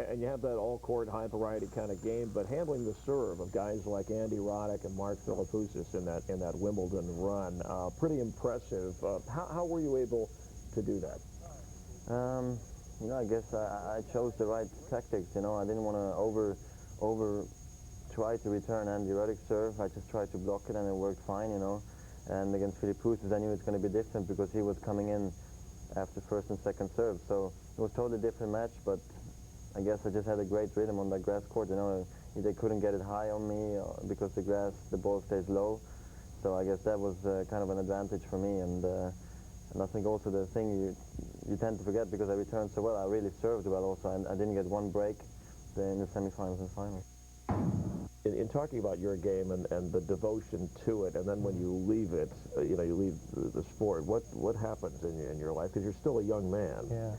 And you have that all-court, high-variety kind of game, but handling the serve of guys like Andy Roddick and Mark Philippoussis in that Wimbledon run, pretty impressive. How were you able to do that? You know, I guess I chose the right tactics. You know, I didn't want to over try to return Andy Roddick's serve. I just tried to block it, and it worked fine. You know, and against Philippoussis, I knew it's going to be different because he was coming in after first and second serve. So it was a totally different match, but I guess I just had a great rhythm on that grass court. You know, they couldn't get it high on me because the ball stays low. So I guess that was kind of an advantage for me. And I think also the thing you tend to forget, because I returned so well, I really served well also, and I didn't get one break in the semifinals and finals. In talking about your game and the devotion to it, and then when you leave it, you know, you leave the sport, what happens in your life? Because you're still a young man. Yeah.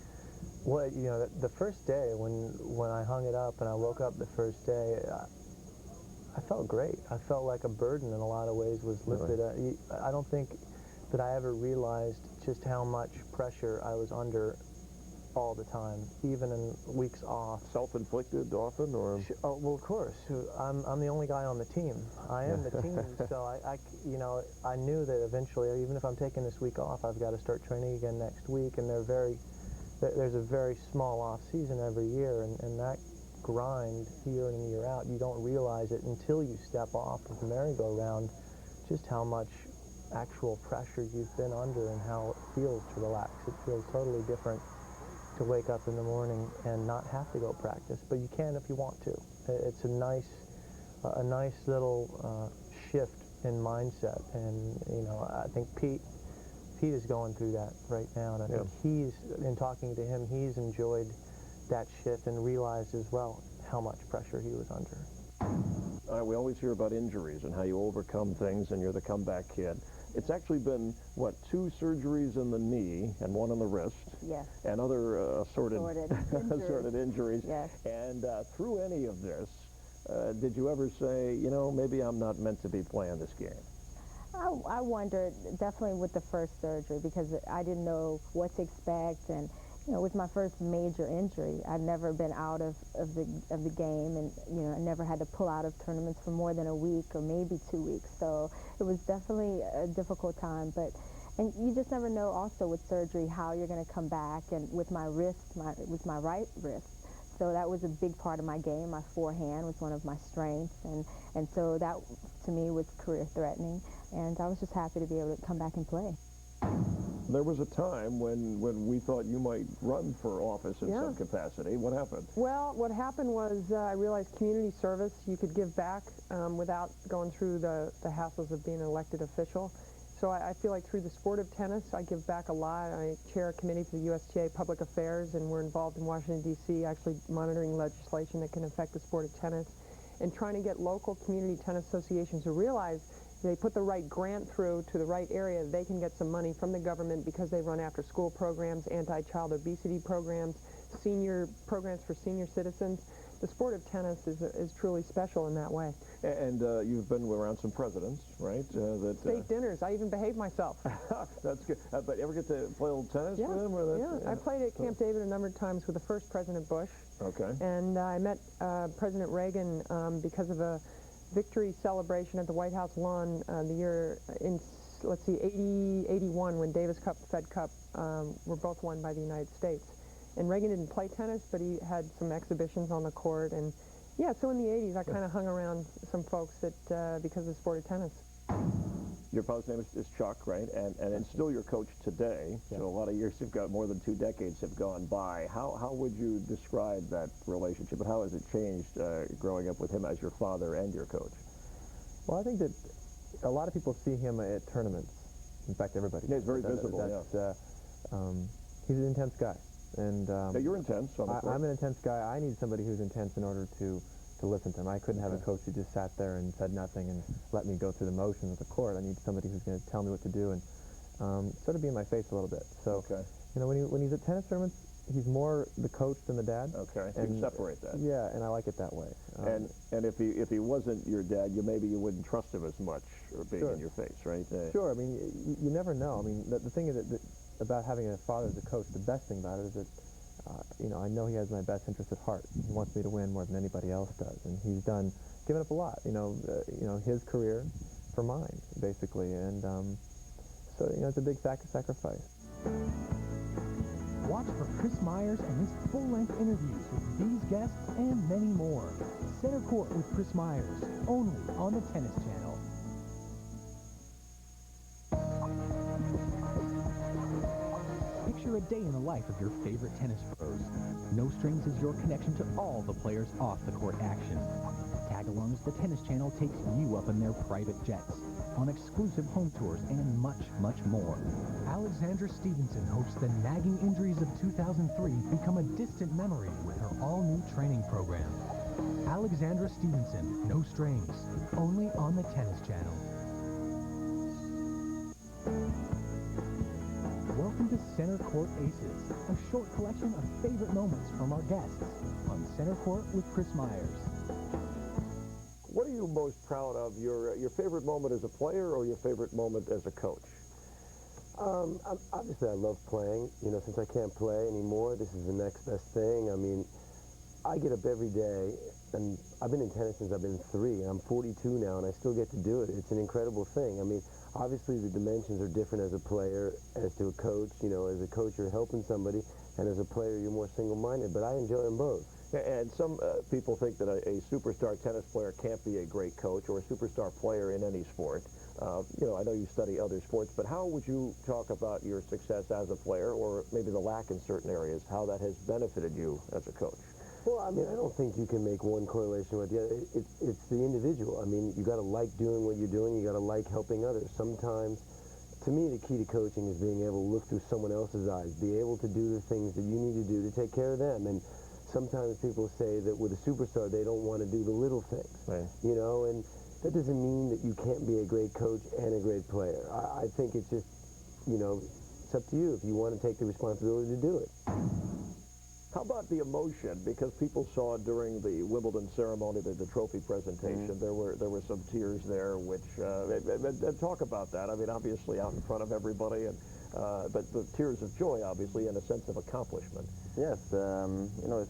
Well, you know, the first day when I hung it up and I woke up the first day, I felt great. I felt like a burden in a lot of ways was lifted. Really? I don't think that I ever realized just how much pressure I was under all the time, even in weeks off. Self-inflicted often, or? Oh, well, of course. I'm the only guy on the team. I am the team, so you know, I knew that eventually, even if I'm taking this week off, I've got to start training again next week, and there's a very small off season every year, and that grind year in and year out, you don't realize it until you step off of the merry-go-round, just how much actual pressure you've been under and how it feels to relax. It feels totally different to wake up in the morning and not have to go practice, but you can if you want to. It's a nice little shift in mindset, and you know, I think Pete is going through that right now, and I think in talking to him, he's enjoyed that shift and realized as well how much pressure he was under. We always hear about injuries and how you overcome things, and you're the comeback kid. It's actually been, what, 2 surgeries in the knee and 1 on the wrist? Yes. And other assorted injuries. Yes. And through any of this, did you ever say, you know, maybe I'm not meant to be playing this game? I wondered, definitely with the first surgery, because I didn't know what to expect, and you know, it was my first major injury. I'd never been out of the game, and you know, I never had to pull out of tournaments for more than a week or maybe 2 weeks. So it was definitely a difficult time. And you just never know also with surgery how you're going to come back. And with my wrist, with my right wrist, so that was a big part of my game. My forehand was one of my strengths, and so that to me was career threatening. And I was just happy to be able to come back and play. There was a time when we thought you might run for office in some capacity. What happened? Well, what happened was I realized community service, you could give back without going through the hassles of being an elected official. So I feel like through the sport of tennis, I give back a lot. I chair a committee for the USTA Public Affairs, and we're involved in Washington, D.C., actually monitoring legislation that can affect the sport of tennis, and trying to get local community tennis associations to realize they put the right grant through to the right area, they can get some money from the government because they run after-school programs, anti-child obesity programs, senior programs for senior citizens. The sport of tennis is truly special in that way. And you've been around some presidents, right? State dinners. I even behaved myself. That's good. But ever get to play a little tennis with them? Or I played at Camp David a number of times with the first President Bush. Okay. And I met President Reagan because of a victory celebration at the White House lawn the year in, let's see, 81, when Davis Cup, Fed Cup were both won by the United States. And Reagan didn't play tennis, but he had some exhibitions on the court. And yeah, so in the 80s, I kind of hung around some folks that because of the sport of tennis. Your father's name is Chuck, right? And still your coach today. Yeah. So a lot of years have got, more than 2 decades have gone by. How would you describe that relationship, and how has it changed growing up with him as your father and your coach? Well, I think that a lot of people see him at tournaments. In fact, everybody. Yeah, he's very visible. He's an intense guy, and you're intense. I'm an intense guy. I need somebody who's intense in order to listen to him. I couldn't have a coach who just sat there and said nothing and let me go through the motions of the court. I need somebody who's going to tell me what to do and sort of be in my face a little bit. So, you know, when he's at tennis tournaments, he's more the coach than the dad. Okay, and you separate that. Yeah, and I like it that way. And if he wasn't your dad, maybe you wouldn't trust him as much, or being in your face, right? Sure. I mean, you never know. I mean, the thing is that about having a father as a coach, the best thing about it is that you know, I know he has my best interest at heart. He wants me to win more than anybody else does, and he's given up a lot. You know, his career for mine, basically, and so you know, it's a big sacrifice. Watch for Chris Myers and his full-length interviews with these guests and many more. Center Court with Chris Myers, only on the Tennis Channel. Picture a day in the life of your favorite tennis pros. No Strings is your connection to all the players off the court action. Tag-along as the Tennis Channel takes you up in their private jets, on exclusive home tours, and much, much more. Alexandra Stevenson hopes the nagging injuries of 2003 become a distant memory with her all-new training program. Alexandra Stevenson, No Strings, only on the Tennis Channel. Welcome to Center Court Aces, a short collection of favorite moments from our guests on Center Court with Chris Myers. What are you most proud of? Your favorite moment as a player or your favorite moment as a coach? Obviously, I love playing. You know, since I can't play anymore, this is the next best thing. I mean, I get up every day, and I've been in tennis since I've been 3. I'm 42 now, and I still get to do it. It's an incredible thing. I mean, obviously, the dimensions are different as a player as to a coach. You know, as a coach, you're helping somebody, and as a player, you're more single-minded. But I enjoy them both. And some people think that a superstar tennis player can't be a great coach or a superstar player in any sport. You know, I know you study other sports, but how would you talk about your success as a player, or maybe the lack in certain areas, how that has benefited you as a coach? Well, I mean, I don't think you can make one correlation with the other. It's the individual. I mean, you got to like doing what you're doing. You got to like helping others. Sometimes, to me, the key to coaching is being able to look through someone else's eyes, be able to do the things that you need to do to take care of them. And sometimes people say that with a superstar, they don't want to do the little things, right. You know, and that doesn't mean that you can't be a great coach and a great player. I think it's just, you know, it's up to you if you want to take the responsibility to do it. How about the emotion? Because people saw during the Wimbledon ceremony, the trophy presentation, there were some tears there, which, talk about that. I mean, obviously out in front of everybody, and but the tears of joy, obviously, and a sense of accomplishment. Yes, you know,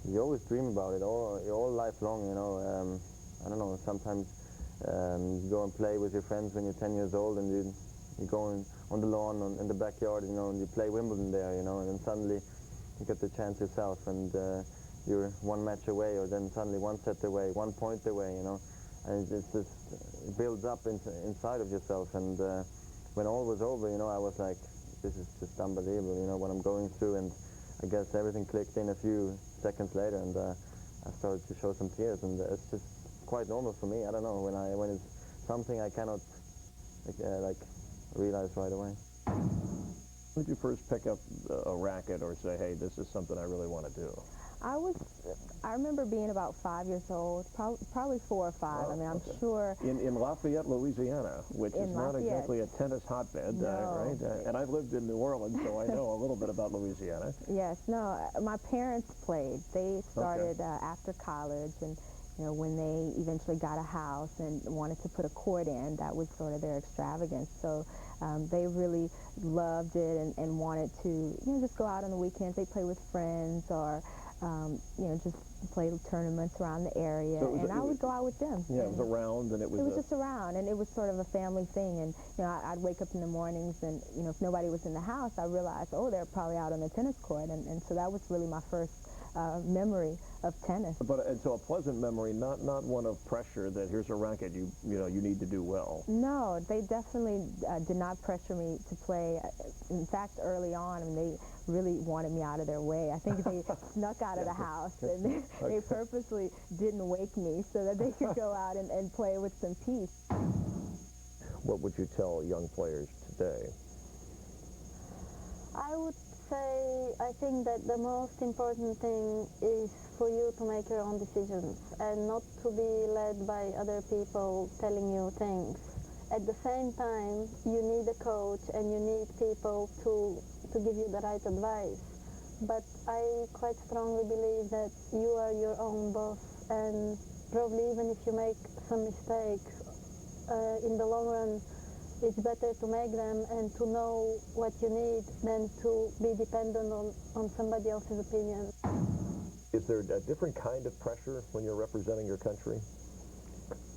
you always dream about it all life long, you know. I don't know, sometimes you go and play with your friends when you're 10 years old, and you go on the lawn in the backyard, you know, and you play Wimbledon there, you know, and then suddenly you get the chance yourself, and you're one match away, or then suddenly one set away, 1 point away, you know, and it just builds up inside of yourself. And when all was over, you know, I was like, this is just unbelievable, you know, what I'm going through. And I guess everything clicked in a few seconds later, and I started to show some tears, and it's just quite normal for me. I don't know, when it's something I cannot like realize right away. When did you first pick up a racket or say, hey, this is something I really want to do? I remember being about 5 years old, probably 4 or 5. Oh, I mean, I'm okay. sure. In Lafayette, Louisiana, which is not exactly a tennis hotbed, No. right? And I've lived in New Orleans, so I know a little bit about Louisiana. Yes, no, my parents played. They started after college, and you know, when they eventually got a house and wanted to put a court in, that was sort of their extravagance. So they really loved it and wanted to, you know, just go out on the weekends. They play with friends, or you know, just play tournaments around the area, So and I would go out with them. Yeah, it was around, and it was just around, and it was sort of a family thing. And you know, I'd wake up in the mornings, and you know, if nobody was in the house, I realized, oh, they're probably out on the tennis court, and so that was really my first memory of tennis. And so a pleasant memory, not one of pressure that here's a racket, you know, you need to do well. No, they definitely did not pressure me to play. In fact, early on, I mean, they really wanted me out of their way. I think they snuck out of the house, and they purposely didn't wake me so that they could go out and play with some peace. What would you tell young players today? I would say, I think that the most important thing is for you to make your own decisions and not to be led by other people telling you things. At the same time, you need a coach and you need people to give you the right advice. But I quite strongly believe that you are your own boss, and probably even if you make some mistakes, in the long run, it's better to make them and to know what you need than to be dependent on somebody else's opinion. Is there a different kind of pressure when you're representing your country?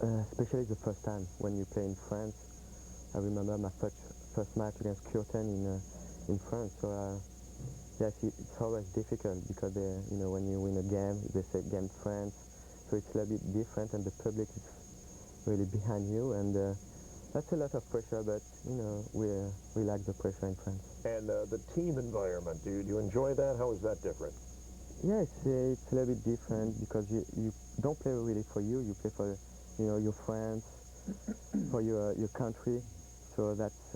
Especially the first time when you play in France. I remember my first match against Curtin in France. So yes, it's always difficult because when you win a game, they say game France. So it's a little bit different, and the public is really behind you, and that's a lot of pressure. But we like the pressure in France. And the team environment, do you enjoy that? How is that different? Yeah, it's a little bit different because you don't play really for you. You play for your friends, for your country. So that's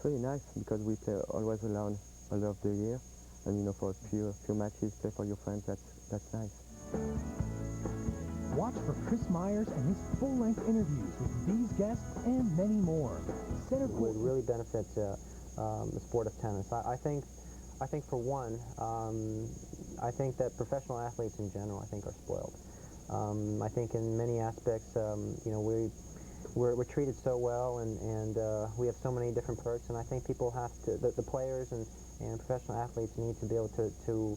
really nice because we play always alone all of the year, and for a few matches play for your friends. That's nice. Watch for Chris Myers and his full-length interviews with these guests and many more. Center Would really benefit the sport of tennis. I think for one, I think that professional athletes in general, I think, are spoiled. I think in many aspects, we're treated so well, and we have so many different perks, and I think people have to, the players and professional athletes need to be able to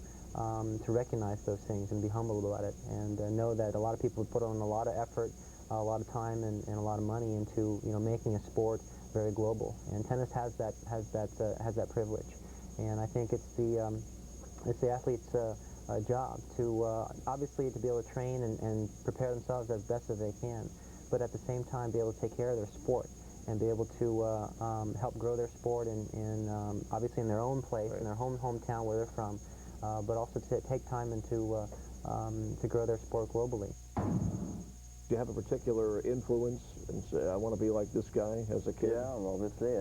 recognize those things and be humble about it, and know that a lot of people put on a lot of effort, a lot of time, and a lot of money into making a sport very global, and tennis has that privilege, and I think it's the athlete's job to obviously to be able to train and prepare themselves as best as they can, but at the same time be able to take care of their sport and be able to help grow their sport in obviously in their own place, in their hometown where they're from, but also to take time and to grow their sport globally. Do you have a particular influence and say, I want to be like this guy as a kid? Yeah, obviously.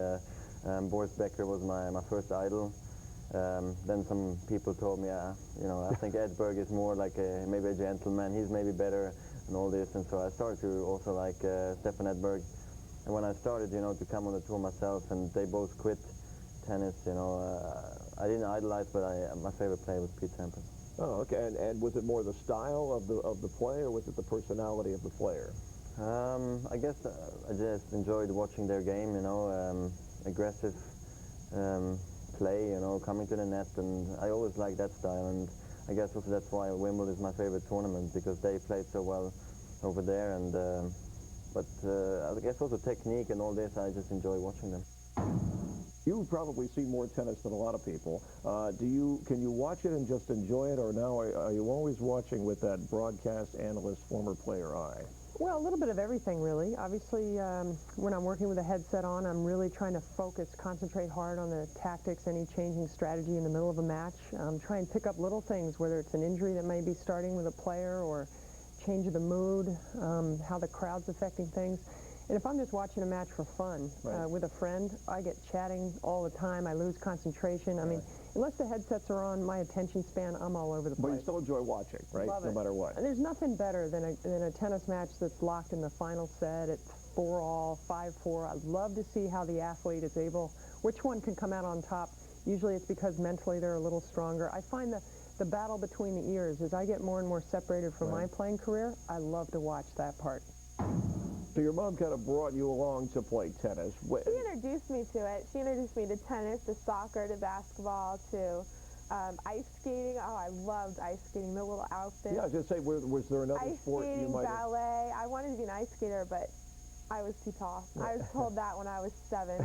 Boris Becker was my first idol. Then some people told me, I think Edberg is more like maybe a gentleman. He's maybe better and all this. And so I started to also like Stefan Edberg. And when I started, to come on the tour myself, and they both quit tennis, I didn't idolize, but my favorite player was Pete Sampras. Oh, okay. And was it more the style of the play, or was it the personality of the player? I guess I just enjoyed watching their game, aggressive play, coming to the net, and I always liked that style, and I guess also that's why Wimbledon is my favorite tournament, because they played so well over there, and but I guess also technique and all this, I just enjoy watching them. You probably see more tennis than a lot of people. Can you watch it and just enjoy it, or now are you always watching with that broadcast analyst, former player eye? Well, a little bit of everything, really. Obviously, when I'm working with a headset on, I'm really trying to concentrate hard on the tactics, any changing strategy in the middle of a match. Try and pick up little things, whether it's an injury that may be starting with a player or change of the mood, how the crowd's affecting things. And if I'm just watching a match for fun with a friend, I get chatting all the time. I lose concentration. I mean, unless the headsets are on, my attention span, I'm all over the place. But you still enjoy watching, right? Love no it. matter what. And there's nothing better than a tennis match that's locked in the final set at 4-all, 5-4. I love to see how the athlete is able, which one can come out on top. Usually it's because mentally they're a little stronger. I find the battle between the ears, as I get more and more separated from my playing career, I love to watch that part. So your mom kind of brought you along to play tennis. She introduced me to it. She introduced me to tennis, to soccer, to basketball, to ice skating. Oh, I loved ice skating, the little outfits. Yeah, I was going to say, was there another sport you might have... ballet. I wanted to be an ice skater, but I was too tall. I was told that when I was 7.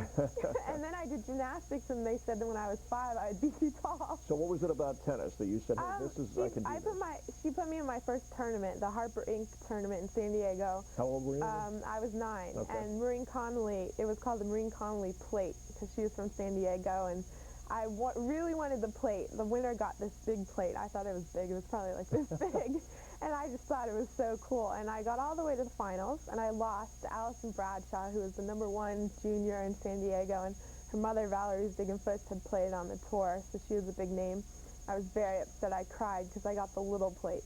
And then I did gymnastics, and they said that when I was 5, I'd be too tall. So what was it about tennis that you said, hey, I can do this? She put me in my first tournament, the Harper Inc. tournament in San Diego. How old were you? I was 9. Okay. And Maureen Connolly, it was called the Maureen Connolly Plate, because she was from San Diego, and I really wanted the plate. The winner got this big plate. I thought it was big. It was probably like this big. And I just thought it was so cool. And I got all the way to the finals, and I lost to Allison Bradshaw, who was the #1 junior in San Diego. And her mother, Valerie Ziegenfuss, had played on the tour, so she was a big name. I was very upset. I cried because I got the little plate.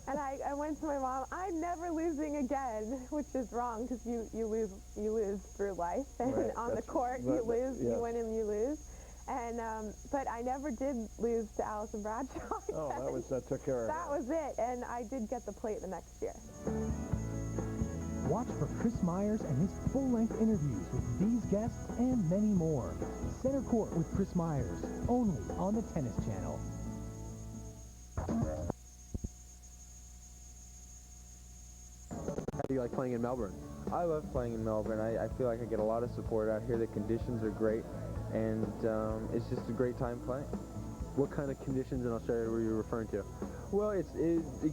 And I went to my mom, I'm never losing again, which is wrong because you lose through life. And on the court, you lose. Yeah. You win and you lose. And but I never did lose to Allison Bradshaw. Oh, that took care of it. That was it, and I did get the plate the next year. Watch for Chris Myers and his full-length interviews with these guests and many more. Center Court with Chris Myers, only on the Tennis Channel. How do you like playing in Melbourne? I love playing in Melbourne. I feel like I get a lot of support out here. The conditions are great, and it's just a great time playing. What kind of conditions in Australia were you referring to? Well, it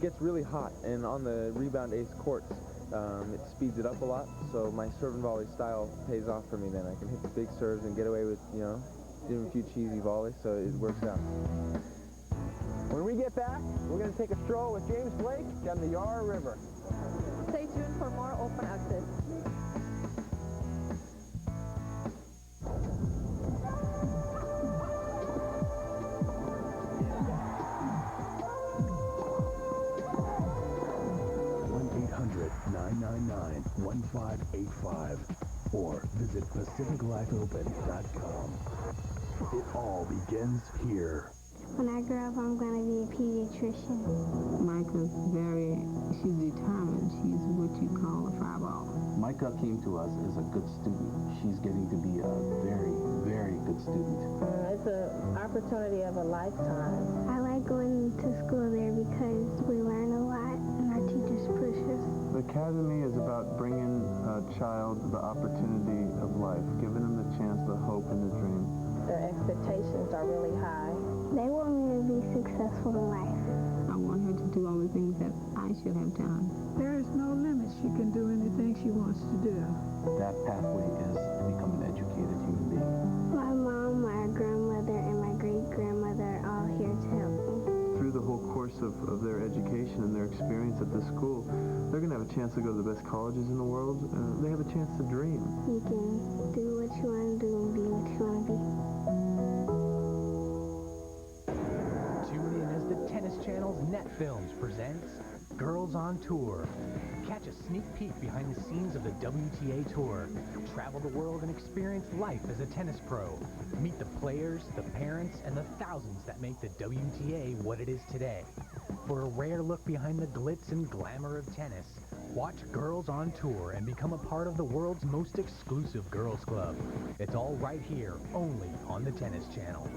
gets really hot, and on the rebound ace courts, it speeds it up a lot, so my serve and volley style pays off for me then. I can hit the big serves and get away with, doing a few cheesy volleys, so it works out. When we get back, we're going to take a stroll with James Blake down the Yarra River. Stay tuned for more Open Access. (1-800-999-1585) or visit PacificLifeOpen.com. It all begins here. When I grow up, I'm going to be a pediatrician. Micah's she's determined. She's what you call a fireball. Micah came to us as a good student. She's getting to be a very, very good student. It's an opportunity of a lifetime. I like going to school there because we learn a lot and our teachers push us. The academy is about bringing a child the opportunity of life, giving them the chance, the hope, and the dream. Their expectations are really high. They want me to be successful in life. I want her to do all the things that I should have done. There is no limit. She can do anything she wants to do. That pathway is to become an educated human being. My mom, my grandmother, and my great-grandmother are all here to help me. Through the whole course of their education and their experience at the school, they're going to have a chance to go to the best colleges in the world. They have a chance to dream. You can do what you want to do and be what you want to be. Tune in as the Tennis Channel's Net Films presents Girls on Tour. Catch a sneak peek behind the scenes of the WTA Tour. Travel the world and experience life as a tennis pro. Meet the players, the parents, and the thousands that make the WTA what it is today. For a rare look behind the glitz and glamour of tennis, watch Girls on Tour and become a part of the world's most exclusive girls club. It's all right here, only on the Tennis Channel.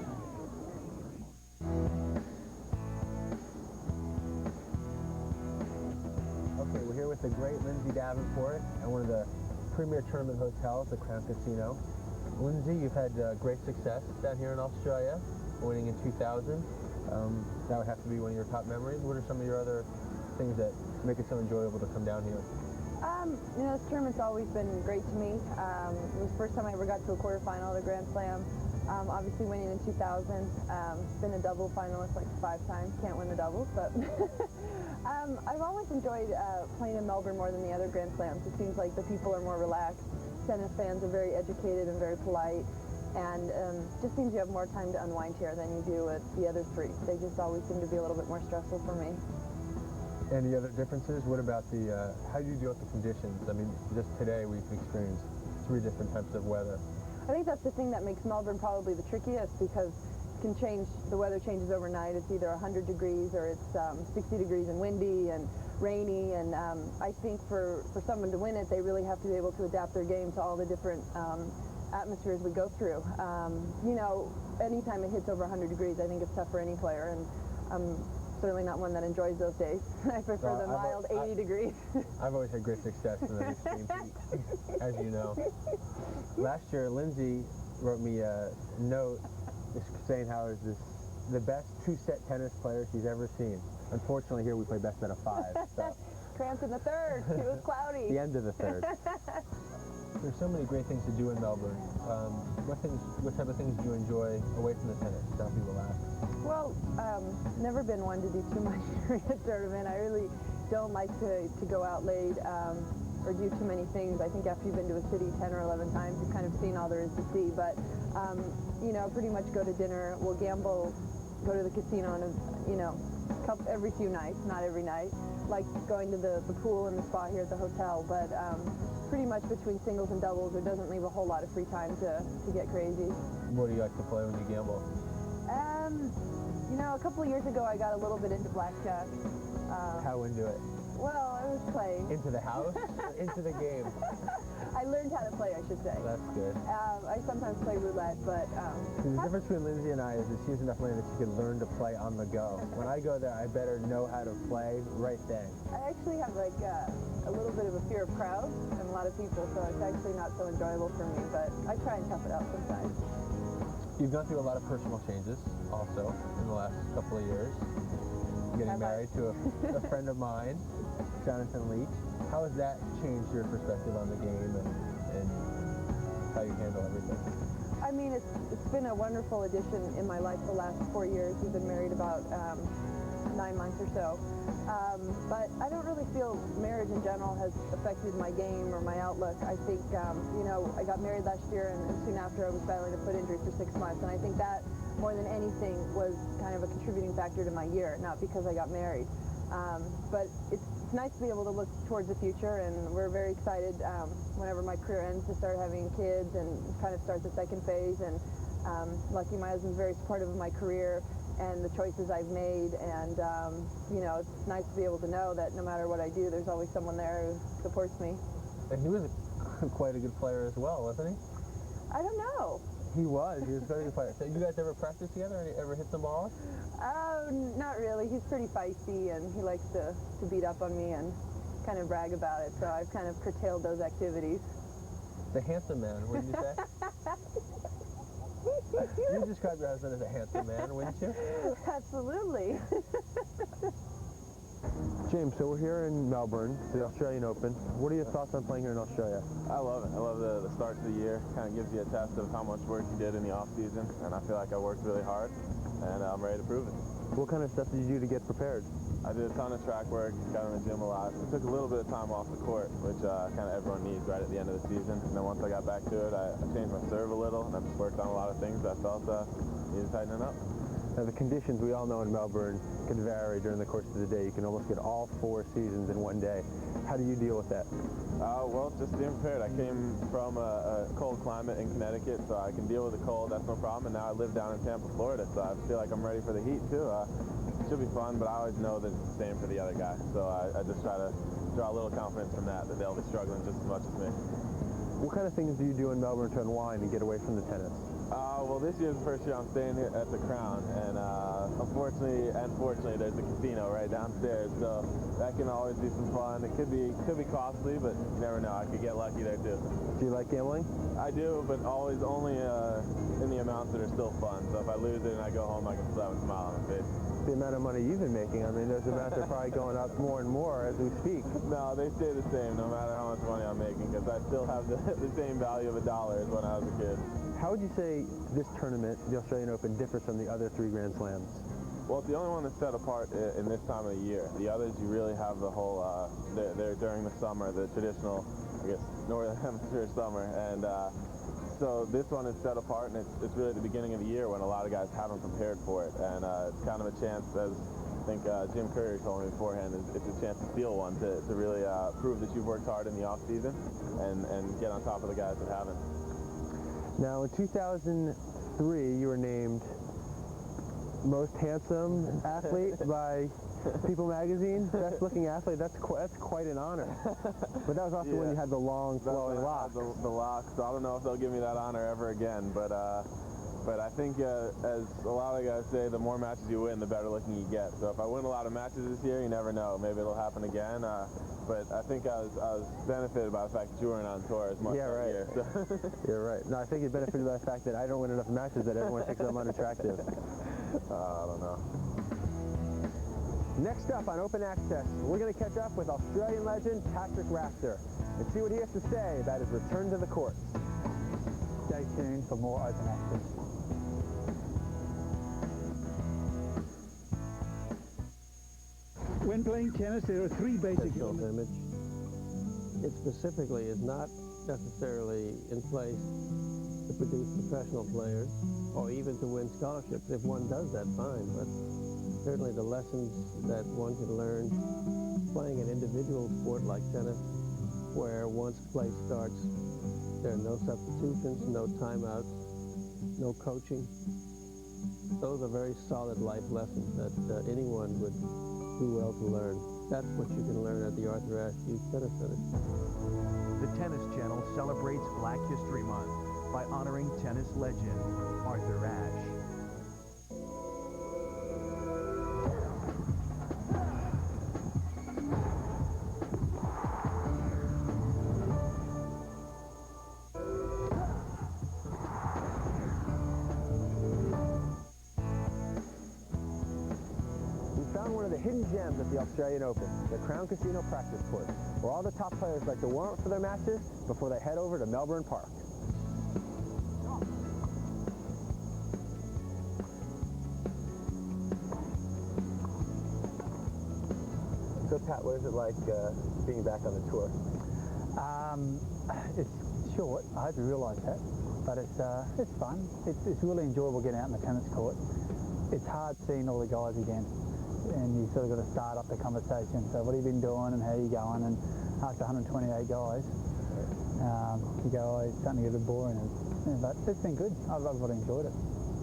Okay, we're here with the great Lindsay Davenport at one of the premier tournament hotels, the Crown Casino. Lindsay, you've had great success down here in Australia, winning in 2000. That would have to be one of your top memories. What are some of your other things that make it so enjoyable to come down here? This tournament's always been great to me. It was the first time I ever got to a quarterfinal at a Grand Slam. Obviously winning in 2000. Been a double finalist like 5 times. Can't win the doubles, but I've always enjoyed playing in Melbourne more than the other Grand Slams. It seems like the people are more relaxed. Tennis fans are very educated and very polite. And just seems you have more time to unwind here than you do at the other 3. They just always seem to be a little bit more stressful for me. Any other differences? What about how do you deal with the conditions? I mean, just today we've experienced 3 different types of weather. I think that's the thing that makes Melbourne probably the trickiest because it can change, the weather changes overnight. It's either 100 degrees or it's 60 degrees and windy and rainy. And I think for someone to win it, they really have to be able to adapt their game to all the different atmospheres we go through. Anytime it hits over 100 degrees, I think it's tough for any player, and I'm certainly not one that enjoys those days. I prefer the mild 80 degrees. I've always had great success in the extreme heat, as you know. Last year, Lindsay wrote me a note saying how is this the best 2-set tennis player she's ever seen. Unfortunately, here we play best out of 5. So. Cramped in the 3rd. It was cloudy. The end of the 3rd. There's so many great things to do in Melbourne. What type of things do you enjoy away from the tennis? Some people ask. Well, never been one to do too much during a tournament. I really don't like to go out late or do too many things. I think after you've been to a city 10 or 11 times, you've kind of seen all there is to see. But, pretty much go to dinner. We'll gamble, go to the casino, and, every few nights, not every night. Like going to the pool and the spa here at the hotel. But pretty much between singles and doubles, it doesn't leave a whole lot of free time to get crazy. What do you like to play when you gamble? A couple of years ago, I got a little bit into blackjack. How into it? Well, I was playing. Into the house? Into the game? I learned how to play, I should say. That's good. I sometimes play roulette, but... The difference between Lindsay and I is that she has enough money that she can learn to play on the go. When I go there, I better know how to play right then. I actually have like a little bit of a fear of crowds and a lot of people, so it's actually not so enjoyable for me, but I try and tough it out sometimes. You've gone through a lot of personal changes also in the last couple of years. Getting married to a friend of mine, Jonathan Leach. How has that changed your perspective on the game and how you handle everything? I mean, it's been a wonderful addition in my life the last 4 years. We've been married about 9 months or so. But I don't really feel marriage in general has affected my game or my outlook. I think, you know, I got married last year and soon after I was battling a foot injury for 6 months. And I think that, more than anything, was kind of a contributing factor to my year, not because I got married. But it's nice to be able to look towards the future, and we're very excited whenever my career ends to start having kids and kind of start the second phase. And lucky my husband's very supportive of my career and the choices I've made, and you know, it's nice to be able to know that no matter what I do, there's always someone there who supports me. And he was quite a good player as well, wasn't he? I don't know. He was a very good player. So you guys ever practice together? Or ever hit some balls? Not really. He's pretty feisty, and he likes to beat up on me and kind of brag about it, so I've kind of curtailed those activities. The handsome man, wouldn't you say? You'd describe your husband as a handsome man, wouldn't you? Absolutely. James, so we're here in Melbourne, the Australian Open. What are your thoughts on playing here in Australia? I love it. I love the start to the year. Kind of gives you a test of how much work you did in the off season, and I feel like I worked really hard, and I'm ready to prove it. What kind of stuff did you do to get prepared? I did a ton of track work, got in the gym a lot. It took a little bit of time off the court, which kind of everyone needs right at the end of the season. And then once I got back to it, I changed my serve a little, and I just worked on a lot of things that I felt needed tightening up. Now, the conditions we all know in Melbourne can vary during the course of the day. You can almost get all 4 seasons in one day. How do you deal with that? Well, just being prepared. I came from a cold climate in Connecticut, so I can deal with the cold. That's no problem. And now I live down in Tampa, Florida, so I feel like I'm ready for the heat, too. Should be fun, but I always know that it's the same for the other guy. So I just try to draw a little confidence from that they'll be struggling just as much as me. What kind of things do you do in Melbourne to unwind and get away from the tennis? Well, this year's the first year I'm staying here at the Crown, and unfortunately and fortunately, there's a casino right downstairs, so that can always be some fun. It could be costly, but you never know. I could get lucky there too. Do you like gambling? I do, but always only in the amounts that are still fun. So if I lose it and I go home, I can still have a smile on my face. The amount of money you've been making, I mean, those amounts are probably going up more and more as we speak. No, they stay the same no matter how much money I'm making, because I still have the same value of $1 as when I was a kid. How would you say this tournament, the Australian Open, differs from the other 3 Grand Slams? Well, it's the only one that's set apart in this time of the year. The others, you really have the whole, they're during the summer, the traditional, I guess, Northern Hemisphere summer. And so this one is set apart, and it's really the beginning of the year when a lot of guys haven't prepared for it. And it's kind of a chance, as I think Jim Courier told me beforehand, it's a chance to steal one, to really prove that you've worked hard in the off-season and get on top of the guys that haven't. Now, in 2003, you were named most handsome athlete by People magazine, best looking athlete. That's quite an honor. But that was also when you had the long flowing locks. The locks. So I don't know if they'll give me that honor ever again. But I think as a lot of guys say, the more matches you win, the better looking you get. So if I win a lot of matches this year, you never know. Maybe it'll happen again. But I think I was benefited by the fact that you weren't on tour as much that year. So. You're right. No, I think you're benefited by the fact that I don't win enough matches that everyone thinks I'm unattractive. I don't know. Next up on Open Access, we're going to catch up with Australian legend Patrick Rafter and see what he has to say about his return to the courts. Stay tuned for more Open Access. When playing tennis, there are 3 basic elements. It specifically is not necessarily in place to produce professional players or even to win scholarships. If one does that, fine, but certainly the lessons that one can learn playing an individual sport like tennis, where once play starts, there are no substitutions, no timeouts, no coaching. Those are very solid life lessons that anyone would do well to learn. that's what you can learn at the Arthur Ashe Youth Tennis Center. The Tennis Channel celebrates Black History Month by honoring tennis legend Arthur Ashe. One of the hidden gems at the Australian Open, the Crown Casino practice course, where all the top players like to warm up for their matches before they head over to Melbourne Park. So Pat, what is it like being back on the tour? It's short. I hope you realise that, but it's fun. It's really enjoyable getting out in the tennis court. It's hard seeing all the guys again, and you sort of got to start up the conversation. So what have you been doing and how are you going? And after 128 guys, you go, oh, it's starting to get a bit boring. But it's been good. I've really enjoyed it.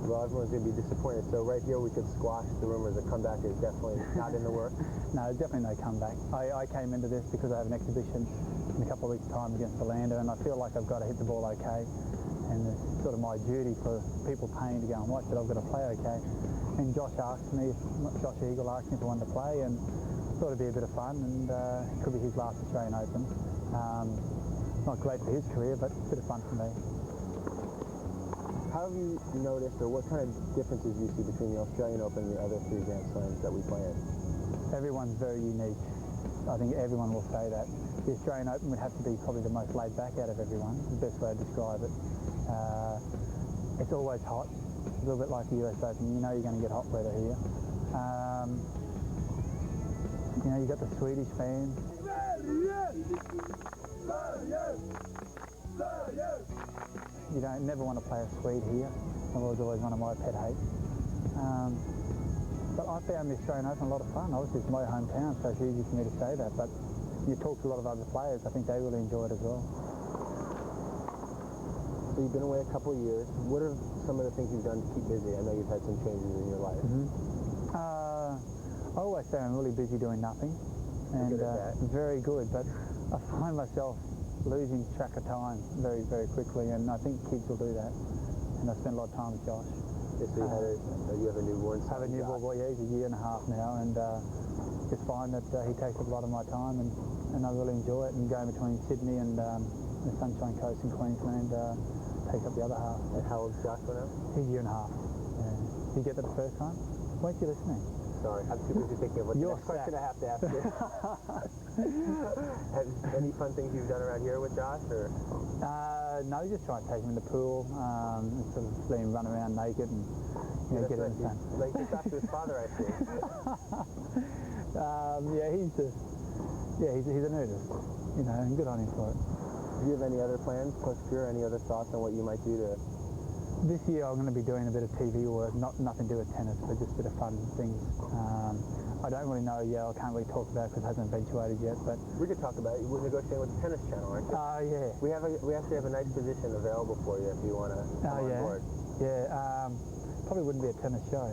Well, everyone's going to be disappointed. So right here we could squash the rumors that comeback is definitely not in the works. No, there's definitely no comeback. I came into this because I have an exhibition in a couple of weeks' time against Orlando, and I feel like I've got to hit the ball okay. And it's sort of my duty for people paying to go and watch it. I've got to play okay. And Josh Eagle asked me if I wanted to play, and thought it'd be a bit of fun, and it could be his last Australian Open. Not great for his career, but a bit of fun for me. How have you noticed, or what kind of differences do you see between the Australian Open and the other 3 Grand Slams that we play in? Everyone's very unique. I think everyone will say that. The Australian Open would have to be probably the most laid back out of everyone, the best way to describe it. It's always hot, a little bit like the US Open. You know you're going to get hot weather here. You know, you got the Swedish fans. You don't never want to play a Swede here. That was always one of my pet hates. But I found the Australian Open a lot of fun. Obviously it's my hometown, so it's easy for me to say that. But you talk to a lot of other players, I think they really enjoy it as well. So you've been away a couple of years. What are some of the things you've done to keep busy? I know you've had some changes in your life. I always say I'm really busy doing nothing, and very good, but I find myself losing track of time very, very quickly, and I think kids will do that. And I spend a lot of time with Josh. Yes, so you have a newborn son? I have a newborn boy, yeah, he's a year and a half now, and just find that he takes up a lot of my time, and I really enjoy it, and going between Sydney and the Sunshine Coast in Queensland takes up the other half. And how old's Joshua now? He's a year and a half. Yeah. Did you get that the first time? Weren't you listening? Sorry, I'm too busy thinking of what the next question I have to ask you. Any fun things you've done around here with Josh, or? No, just try and take him in the pool, and sort of let him run around naked and get him in the sun. Like he's Josh's father, I see. Yeah, he's a nudist, you know, and good on him for it. Do you have any other plans post-career? Any other thoughts on what you might do to? This year I'm going to be doing a bit of TV work, nothing to do with tennis, but just a bit of fun things. I don't really know yet. I can't really talk about it because it hasn't eventuated yet. But we could talk about it. We're negotiating with the Tennis Channel, aren't you? Oh yeah. We actually have a nice position available for you if you want to come on board. Yeah. Probably wouldn't be a tennis show,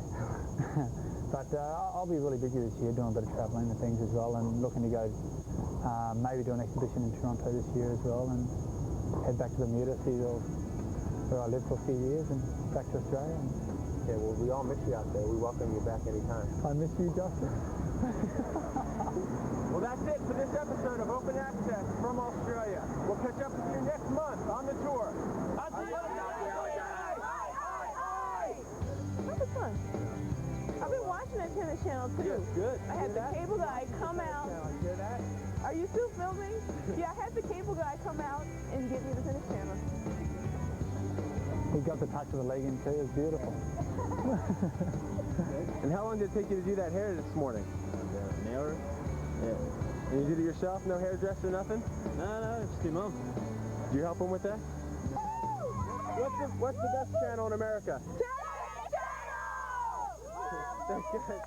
but I'll be really busy this year doing a bit of travelling and things as well, and looking to go maybe do an exhibition in Toronto this year as well, and head back to Bermuda, see where I lived for a few years, and back to Australia. Yeah, well, we all miss you out there. We welcome you back anytime. I miss you, Justin. Well, that's it for this episode of Open Access from Australia. We'll catch up with you next month on the tour. That was fun. I've been watching the Tennis Channel too. Yes, good. I had the cable guy come out. Hear that? Are you still filming? Yeah, I had the cable guy come out and give me the Tennis Channel. He got the touch of the leg in too. It was beautiful. And how long did it take you to do that hair this morning? An hour. Yeah. And you did it yourself? No hairdresser, nothing? No, it's your mom. Do you help him with that? What's the best channel in America? That's good.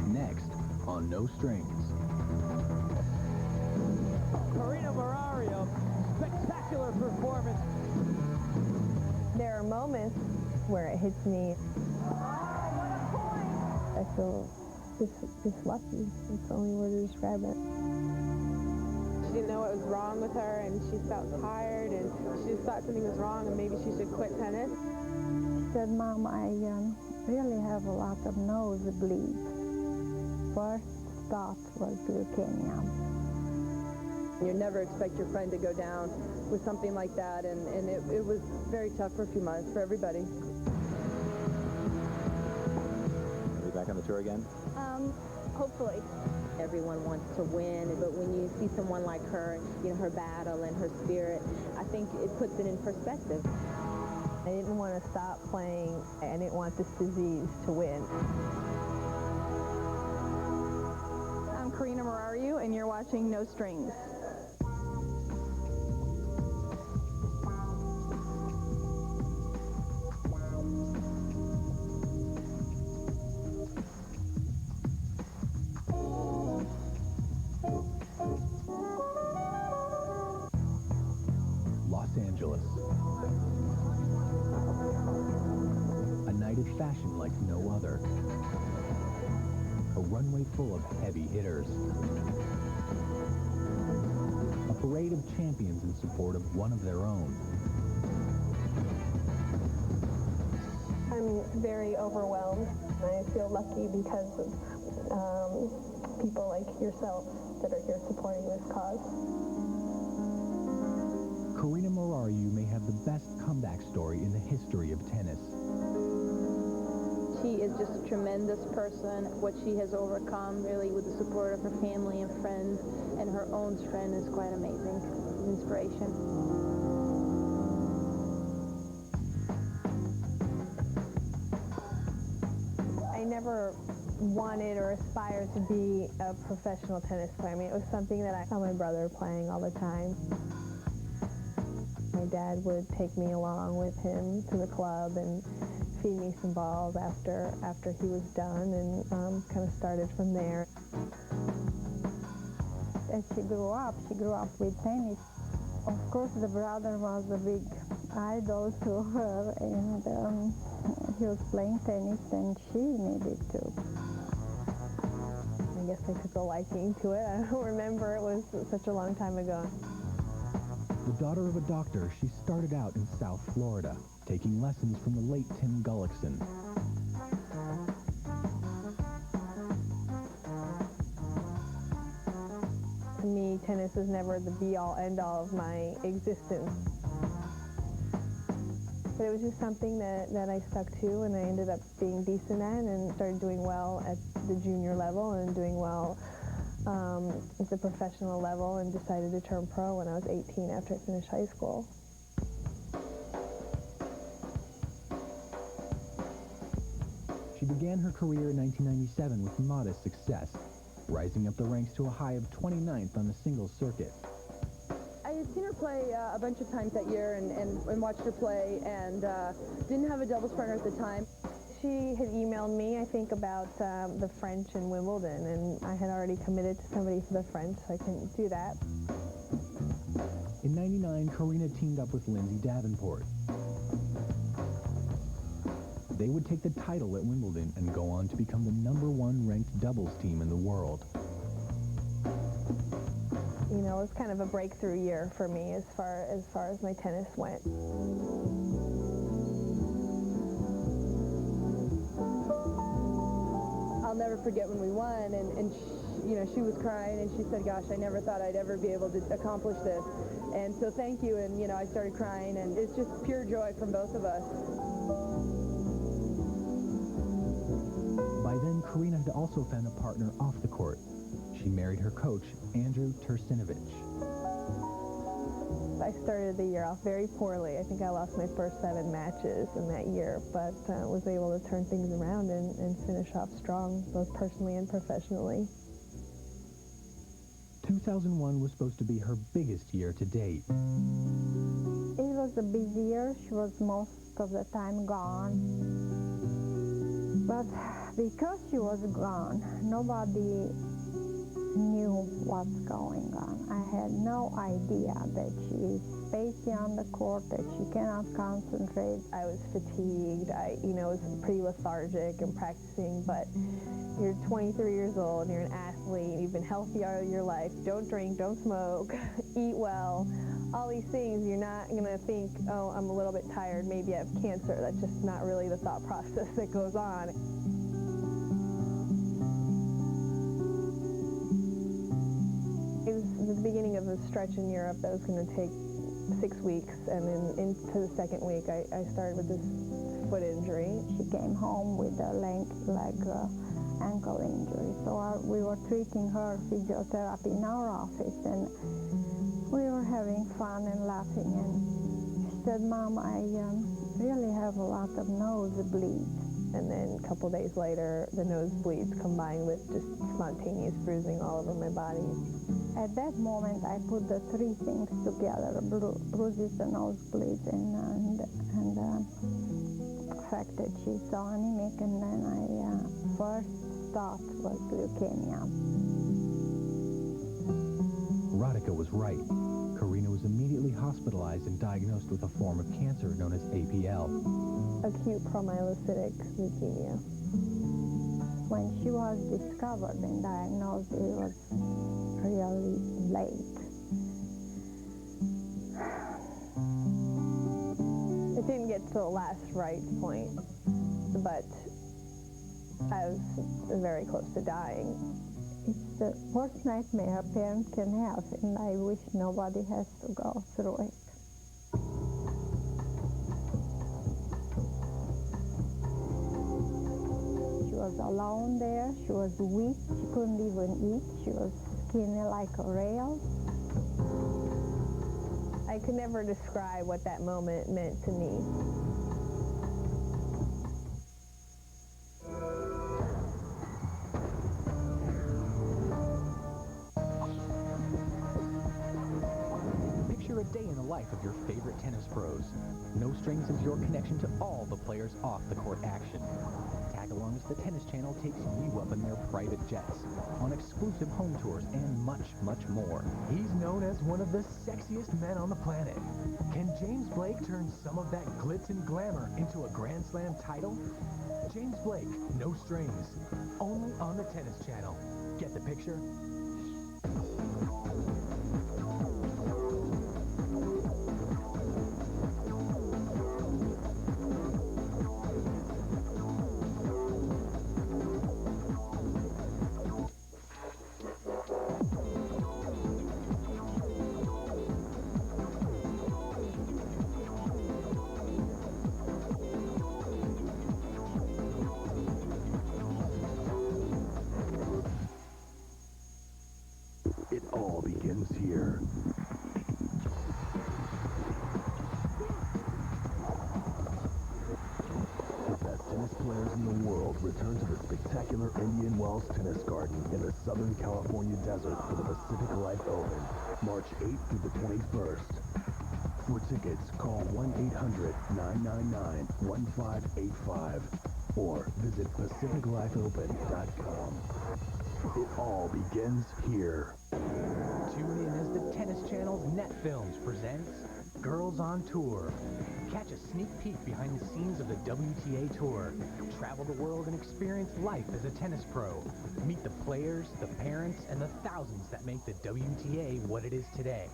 Next on No Strings. Karina Marario, spectacular performance. There are moments where it hits me. I feel just lucky. It's the only word to describe it. She didn't know what was wrong with her, and she felt tired, and she just thought something was wrong, and maybe she should quit tennis. She said, Mom, I really have a lot of nosebleeds. First stop was leukemia. You never expect your friend to go down with something like that, and it was very tough for a few months for everybody. Are you back on the tour again? Hopefully. Everyone wants to win, but when you see someone like her, you know, her battle and her spirit, I think it puts it in perspective. I didn't want to stop playing. I didn't want this disease to win. I'm Karina Marario, and you're watching No Strings. Los Angeles. A night of fashion like no other. A runway full of heavy hitters. A parade of champions in support of one of their own. I'm very overwhelmed. I feel lucky because of people like yourself that are here supporting this cause. Karina Marario may have the best comeback story in the history of tennis. She is just a tremendous person. What she has overcome, really, with the support of her family and friends and her own strength is quite amazing. Inspiration. I never wanted or aspired to be a professional tennis player. I mean, it was something that I saw my brother playing all the time. My dad would take me along with him to the club and feed me some balls after he was done, and kind of started from there. As she grew up with tennis. Of course, the brother was a big idol to her, and he was playing tennis, and she needed to. I guess I took a liking to it. I don't remember. It was such a long time ago. The daughter of a doctor, she started out in South Florida, taking lessons from the late Tim Gullickson. To me, tennis was never the be-all, end-all of my existence. But it was just something that I stuck to, and I ended up being decent at, and started doing well at the junior level and doing well at the professional level, and decided to turn pro when I was 18 after I finished high school. She began her career in 1997 with modest success, rising up the ranks to a high of 29th on the singles circuit. I had seen her play a bunch of times that year and watched her play, and didn't have a doubles partner at the time. She had emailed me, I think, about the French in Wimbledon, and I had already committed to somebody for the French, so I couldn't do that. In '99, Karina teamed up with Lindsay Davenport. They would take the title at Wimbledon and go on to become the #1 ranked doubles team in the world. You know, it was kind of a breakthrough year for me as far as my tennis went. I'll never forget when we won, and she was crying, and she said, gosh, I never thought I'd ever be able to accomplish this. And so thank you, and I started crying, and it's just pure joy from both of us. By then, Karina had also found a partner off the court. She married her coach, Andrew Tursinovich. I started the year off very poorly. I think I lost my first 7 matches in that year, but was able to turn things around and finish off strong, both personally and professionally. 2001 was supposed to be her biggest year to date. It was a busy year. She was most of the time gone. But because she was gone, nobody knew what's going on. I had no idea that she is spacey on the court, that she cannot concentrate. I was fatigued. I was pretty lethargic and practicing, but you're 23 years old, you're an athlete, you've been healthy all your life, don't drink, don't smoke, eat well, all these things. You're not going to think, oh, I'm a little bit tired, maybe I have cancer. That's just not really the thought process that goes on. It was the beginning of a stretch in Europe that was going to take 6 weeks, and then into the second week I started with this foot injury. She came home with a ankle injury, so we were treating her physiotherapy in our office, and we were having fun and laughing, and she said, Mom, I really have a lot of nosebleeds. And then a couple days later, the nosebleeds combined with just spontaneous bruising all over my body. At that moment, I put the three things together, bruises, the nosebleeds, and the fact that she's so anemic, and then I first thought was leukemia. Radhika was right. Karina was immediately hospitalized and diagnosed with a form of cancer known as APL. Acute promyelocytic leukemia. When she was discovered and diagnosed, it was really late. It didn't get to the last right point, but I was very close to dying. It's the worst nightmare a parent can have, and I wish nobody has to go through it. She was alone there. She was weak. She couldn't even eat. She was skinny like a rail. I could never describe what that moment meant to me. Picture a day in the life of your favorite tennis pros. No Strings is your connection to all the players off the court action. Tag along as the Tennis Channel takes you up in their private jets, on exclusive home tours, and much, much more. He's known as one of the sexiest men on the planet. Can James Blake turn some of that glitz and glamour into a Grand Slam title? James Blake, No Strings, only on the Tennis Channel. Get the picture? It all begins here. The best tennis players in the world return to the spectacular Indian Wells Tennis Garden in the Southern California desert for the Pacific Life Open, March 8th through the 21st. For tickets, call 1-800-999-1585 or visit PacificLifeOpen.com. It all begins here. Tune in as the Tennis Channel's Net Films presents Girls on Tour. Catch a sneak peek behind the scenes of the WTA Tour. Travel the world and experience life as a tennis pro. Meet the players, the parents, and the thousands that make the WTA what it is today.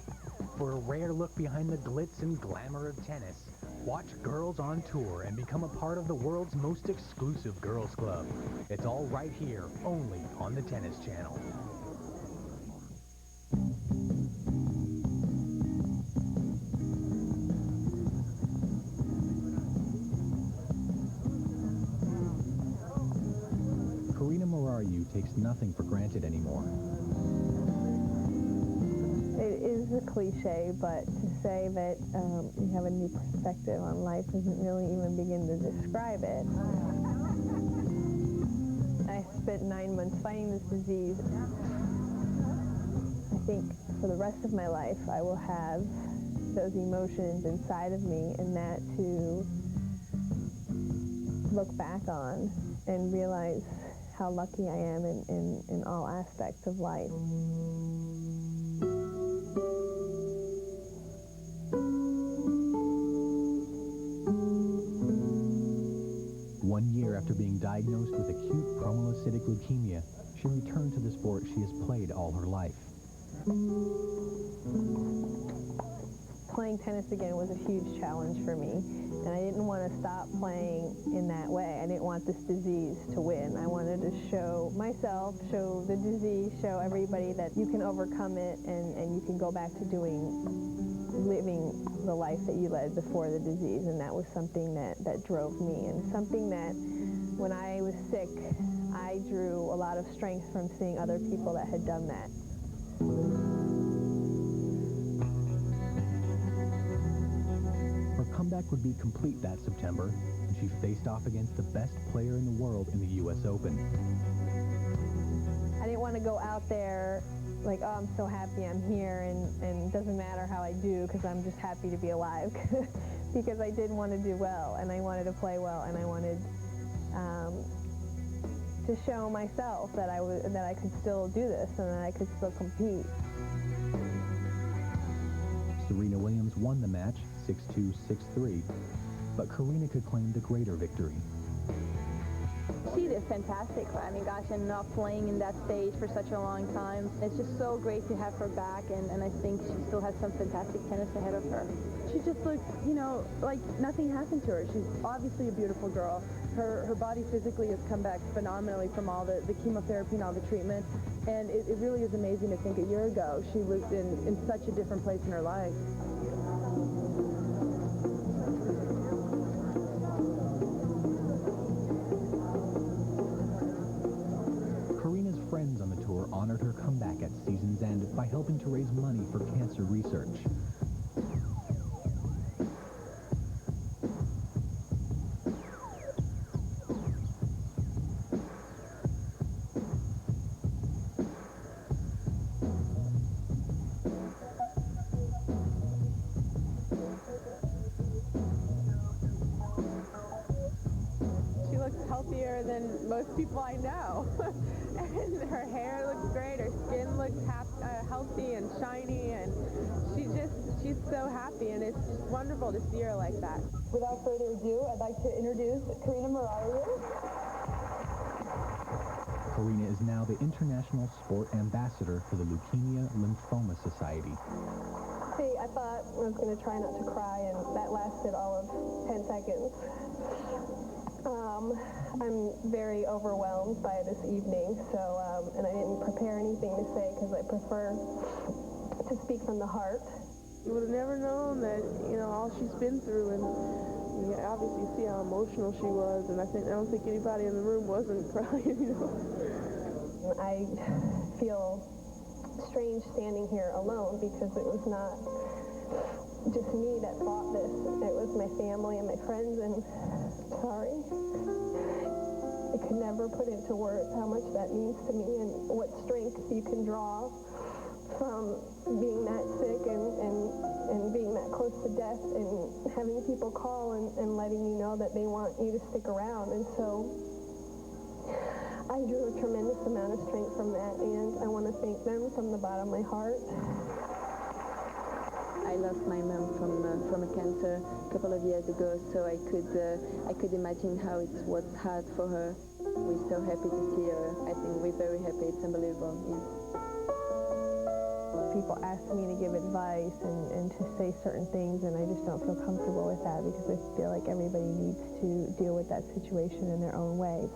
For a rare look behind the glitz and glamour of tennis, watch Girls on Tour and become a part of the world's most exclusive girls club. It's all right here, only on the Tennis Channel. Karina Murariu takes nothing for granted anymore. It is a cliche, but to say that you have a new perspective on life doesn't really even begin to describe it. I spent 9 months fighting this disease. I think for the rest of my life I will have those emotions inside of me, and that to look back on and realize how lucky I am in all aspects of life. 1 year after being diagnosed with acute promyelocytic leukemia, she returned to the sport she has played all her life. Playing tennis again was a huge challenge for me, and I didn't want to stop playing in that way. I didn't want this disease to win. I wanted to show myself, show the disease, show everybody that you can overcome it and you can go back to living the life that you led before the disease, and that was something that drove me, and something that when I was sick, I drew a lot of strength from seeing other people that had done that. Her comeback would be complete that September, and she faced off against the best player in the world in the U.S. Open. I didn't want to go out there like, oh, I'm so happy I'm here, and it doesn't matter how I do because I'm just happy to be alive. Because I did want to do well, and I wanted to play well, and I wanted to show myself that I could still do this and that I could still compete. Serena Williams won the match 6-2, 6-3, but Karina could claim the greater victory. She did fantastic. I mean, gosh, and not playing in that stage for such a long time. It's just so great to have her back, and I think she still has some fantastic tennis ahead of her. She just looks, you know, like nothing happened to her. She's obviously a beautiful girl. Her body physically has come back phenomenally from all the chemotherapy and all the treatment, and it really is amazing to think a year ago she was in such a different place in her life. Karina's friends on the tour honored her comeback at season's end by helping to raise money for cancer research. She looks healthier than most people I know. And her hair looks great, her skin looks healthy and shiny, and she's so happy, and it's just wonderful to see her like that. Without further ado, I'd like to introduce Karina Murario. Karina is now the International Sport Ambassador for the Leukemia Lymphoma Society. See, I thought I was going to try not to cry, and that lasted all of 10 seconds. I'm very overwhelmed by this evening, and I didn't prepare anything to say because I prefer to speak from the heart. You would have never known that, you know, all she's been through, and you obviously see how emotional she was, and I don't think anybody in the room wasn't crying, you know. I feel strange standing here alone because it was not just me that thought this. It was my family and my friends, and sorry. I could never put into words how much that means to me and what strength you can draw from being that sick and being that close to death and having people call and letting you know that they want you to stick around. And so I drew a tremendous amount of strength from that, and I want to thank them from the bottom of my heart. I lost my mom from a cancer a couple of years ago, so I could imagine how it was hard for her. We're so happy to see her. I think we're very happy. It's unbelievable. Yeah. People ask me to give advice and to say certain things, and I just don't feel comfortable with that because I feel like everybody needs to deal with that situation in their own way.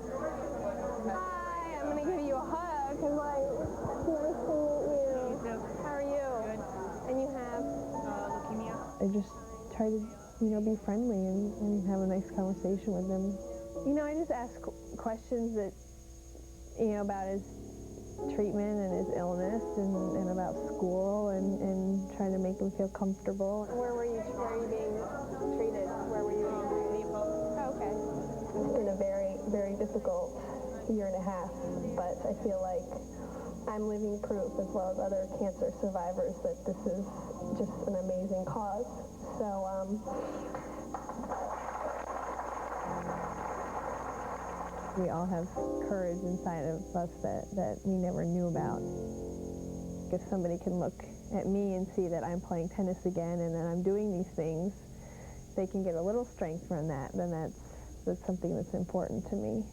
Hi, I'm going to give you a hug because, like, it's nice to meet you. How are you? Good. And you have? Leukemia. I just try to, you know, be friendly and have a nice conversation with them. You know, I just ask questions that, you know, about his treatment and his illness and about school and trying to make him feel comfortable. Where were you being treated? Where were you being treated? Oh, okay. It's been a very, very difficult year and a half, but I feel like I'm living proof, as well as other cancer survivors, that this is just an amazing cause. So, We all have courage inside of us that we never knew about. If somebody can look at me and see that I'm playing tennis again and that I'm doing these things, they can get a little strength from that, then that's something that's important to me.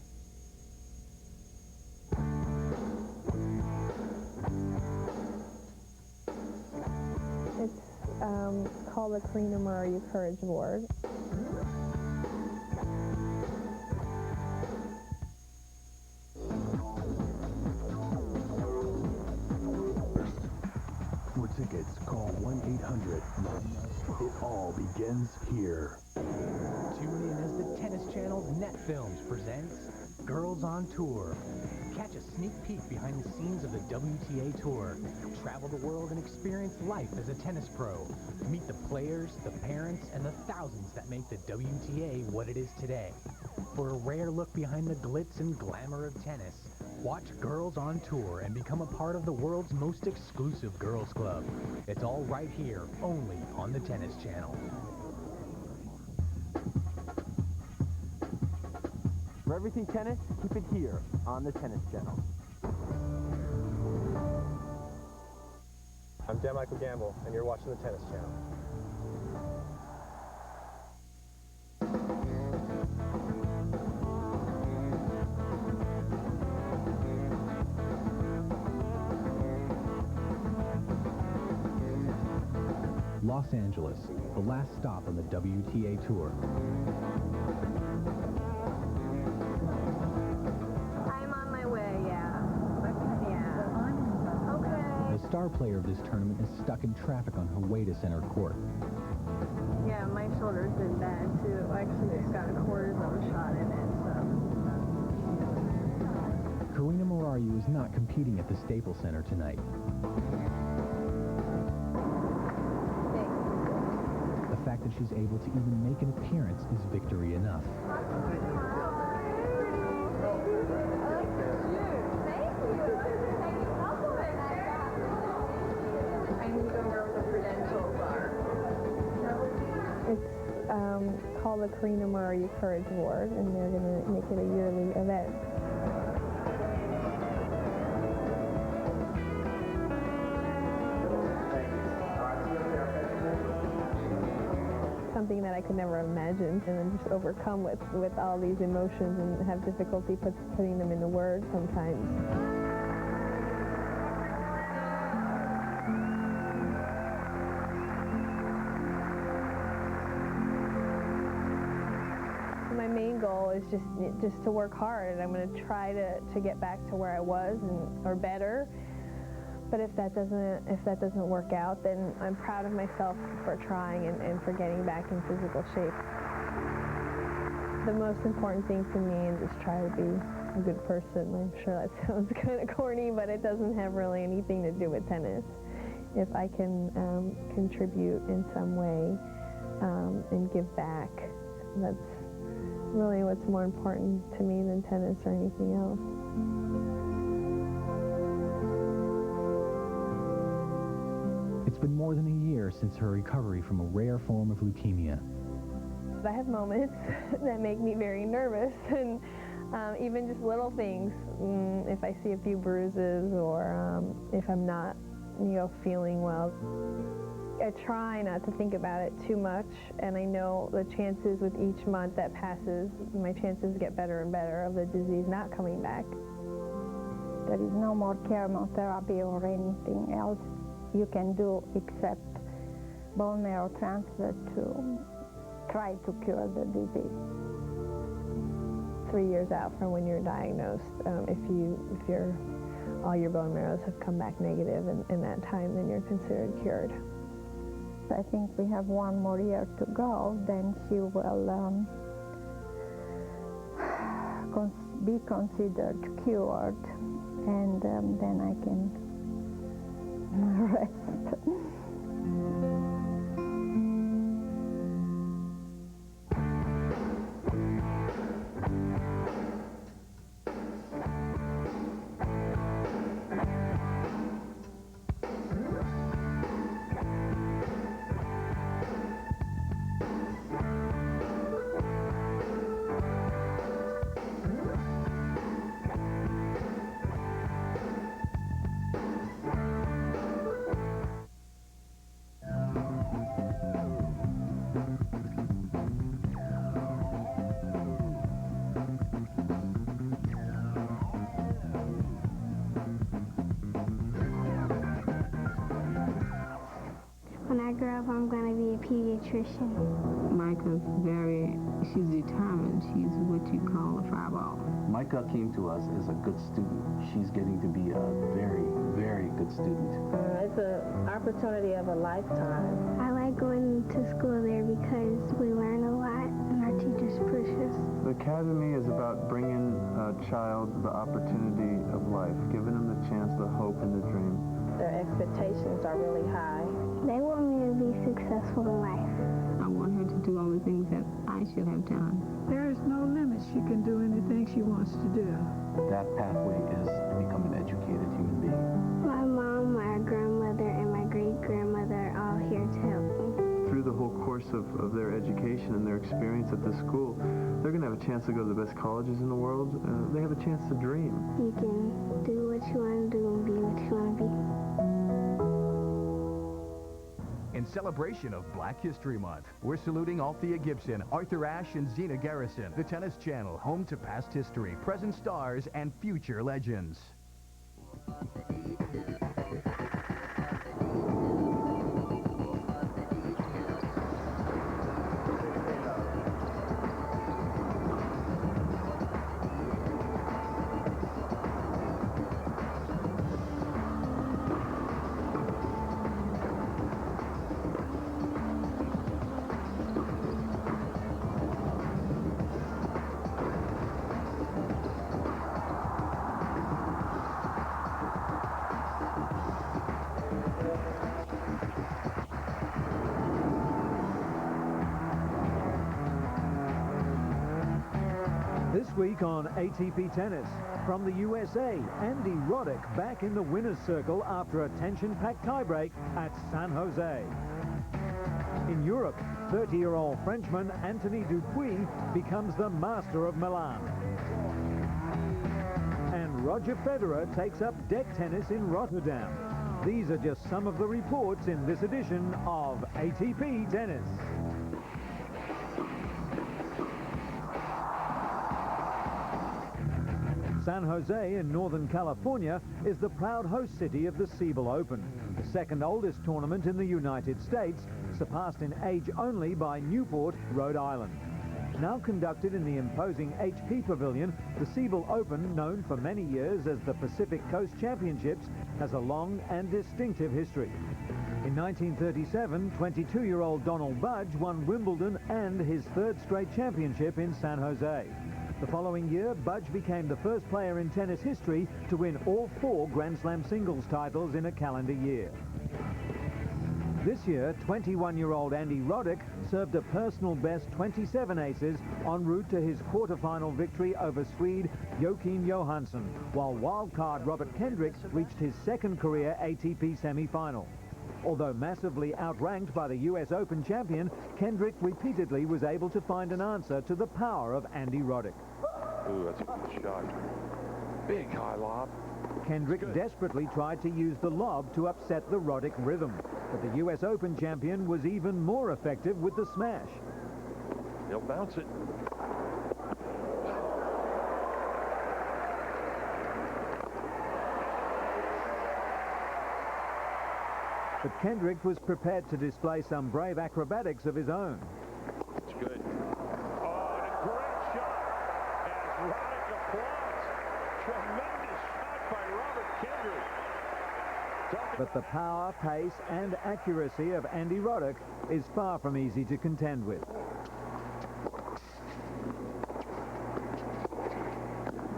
It's called the Karina Murray Courage Award. For tickets, call 1-800-9. It all begins here. Tune in as the Tennis Channel's Net Films presents Girls on Tour. Catch a sneak peek behind the scenes of the WTA Tour. Travel the world and experience life as a tennis pro. Meet the players, the parents, and the thousands that make the WTA what it is today. For a rare look behind the glitz and glamour of tennis, watch Girls on Tour and become a part of the world's most exclusive girls club. It's all right here, only on the Tennis Channel. For everything tennis, keep it here on the Tennis Channel. I'm Dan Michael Gamble, and you're watching the Tennis Channel. Los Angeles, the last stop on the WTA Tour. I'm on my way, yeah. Okay. The star player of this tournament is stuck in traffic on her way to center court. Yeah, my shoulder's been bad, too. I actually just got a cortisone shot in it, so... Karina Murray is not competing at the Staples Center tonight. The fact that she's able to even make an appearance is victory enough. It's called the Karina Murray Courage Award, and they're going to make it a yearly event. Something that I could never imagine, and then just overcome with all these emotions and have difficulty putting them into words sometimes. My main goal is just to work hard, and I'm going to try to get back to where I was or better. But if that doesn't work out, then I'm proud of myself for trying and for getting back in physical shape. The most important thing to me is just try to be a good person. I'm sure that sounds kind of corny, but it doesn't have really anything to do with tennis. If I can contribute in some way and give back, that's really what's more important to me than tennis or anything else. It's been more than a year since her recovery from a rare form of leukemia. I have moments that make me very nervous, and even just little things. If I see a few bruises or if I'm not, feeling well. I try not to think about it too much, and I know the chances with each month that passes, my chances get better and better of the disease not coming back. There is no more chemotherapy or anything else you can do except bone marrow transfer to try to cure the disease. 3 years out from when you're diagnosed, if all your bone marrows have come back negative in that time, then you're considered cured. I think we have one more year to go, then she will be considered cured, and then I can rest. pediatrician. Micah's she's determined. She's what you call a fireball. Micah came to us as a good student. She's getting to be a very, very good student. It's an opportunity of a lifetime. I like going to school there because we learn a lot and our teachers push us. The academy is about bringing a child the opportunity of life, giving them the chance, the hope, and the dream. Their expectations are really high. They want me to be successful in life. I want her to do all the things that I should have done. There is no limit. She can do anything she wants to do. That pathway is to become an educated human being. My mom, my grandmother, and my great-grandmother are all here to help me. Through the whole course of their education and their experience at the school, they're going to have a chance to go to the best colleges in the world. They have a chance to dream. You can do what you want to do and be what you want to be. In celebration of Black History Month, we're saluting Althea Gibson, Arthur Ashe, and Zena Garrison. The Tennis Channel, home to past history, present stars, and future legends. This week on ATP Tennis, from the USA, Andy Roddick back in the winner's circle after a tension-packed tiebreak at San Jose. In Europe, 30-year-old Frenchman Anthony Dupuis becomes the master of Milan. And Roger Federer takes up deck tennis in Rotterdam. These are just some of the reports in this edition of ATP Tennis. San Jose in Northern California is the proud host city of the Siebel Open, the second oldest tournament in the United States, surpassed in age only by Newport, Rhode Island. Now conducted in the imposing HP Pavilion, the Siebel Open, known for many years as the Pacific Coast Championships, has a long and distinctive history. In 1937, 22-year-old Donald Budge won Wimbledon and his third straight championship in San Jose. The following year, Budge became the first player in tennis history to win all 4 Grand Slam singles titles in a calendar year. This year, 21-year-old Andy Roddick served a personal best 27 aces en route to his quarterfinal victory over Swede Joakim Johansson, while wildcard Robert Kendrick reached his second career ATP semi-final. Although massively outranked by the US Open champion, Kendrick repeatedly was able to find an answer to the power of Andy Roddick. Ooh, that's a good shot. Big high lob. Kendrick desperately tried to use the lob to upset the Roddick rhythm, but the US Open champion was even more effective with the smash. He'll bounce it. But Kendrick was prepared to display some brave acrobatics of his own. It's good. Oh, and a great shot as Roddick applauds. Tremendous shot by Robert Kendrick. But the power, pace, and accuracy of Andy Roddick is far from easy to contend with.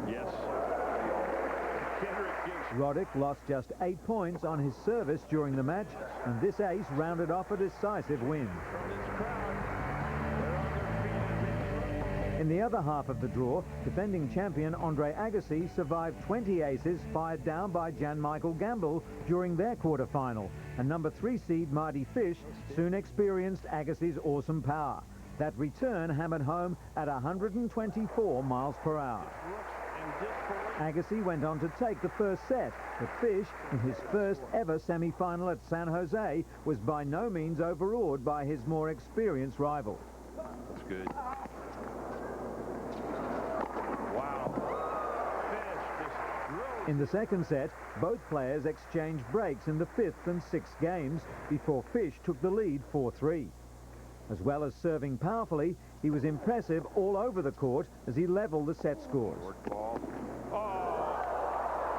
Yes. Roddick lost just 8 points on his service during the match, and this ace rounded off a decisive win. In the other half of the draw, defending champion Andre Agassi survived 20 aces fired down by Jan-Michael Gamble during their quarterfinal, and number 3 seed Marty Fish soon experienced Agassi's awesome power. That return hammered home at 124 miles per hour. Agassi went on to take the first set, but Fish, in his first ever semi-final at San Jose, was by no means overawed by his more experienced rival. That's good. Wow. Fish just in the second set, both players exchanged breaks in the 5th and 6th games before Fish took the lead 4-3. As well as serving powerfully, he was impressive all over the court as he leveled the set scores. Ball. Oh,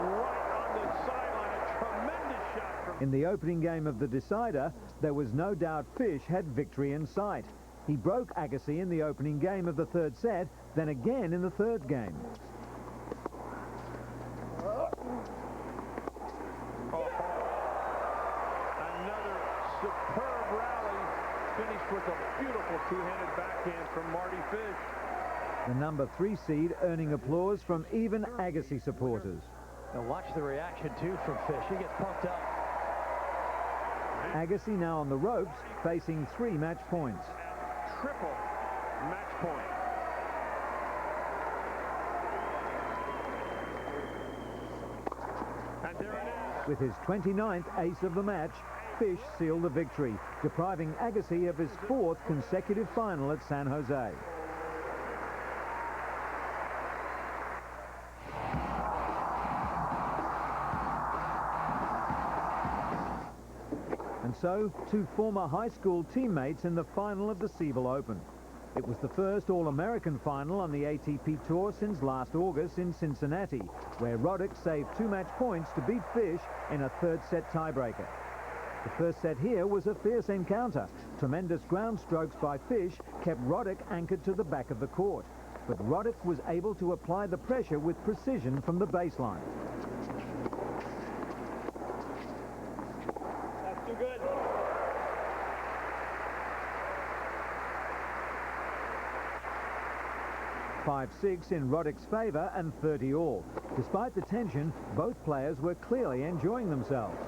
right on the sideline. A tremendous shot from... In the opening game of the decider, there was no doubt Fish had victory in sight. He broke Agassi in the opening game of the third set, then again in the third game. Another superb rally, finished with a beautiful two-handed backhand from Marty Fish. The number 3 seed earning applause from even Agassi supporters. Now watch the reaction too from Fish. He gets pumped up. Agassi now on the ropes, facing 3 match points. Triple match point. And there it is. With his 29th ace of the match, Fish sealed the victory, depriving Agassi of his 4th consecutive final at San Jose. And so, 2 former high school teammates in the final of the Siebel Open. It was the first All-American final on the ATP Tour since last August in Cincinnati, where Roddick saved 2 match points to beat Fish in a third-set tiebreaker. The first set here was a fierce encounter. Tremendous ground strokes by Fish kept Roddick anchored to the back of the court. But Roddick was able to apply the pressure with precision from the baseline. That's too good. (5-6) in Roddick's favor and 30 all. Despite the tension, both players were clearly enjoying themselves.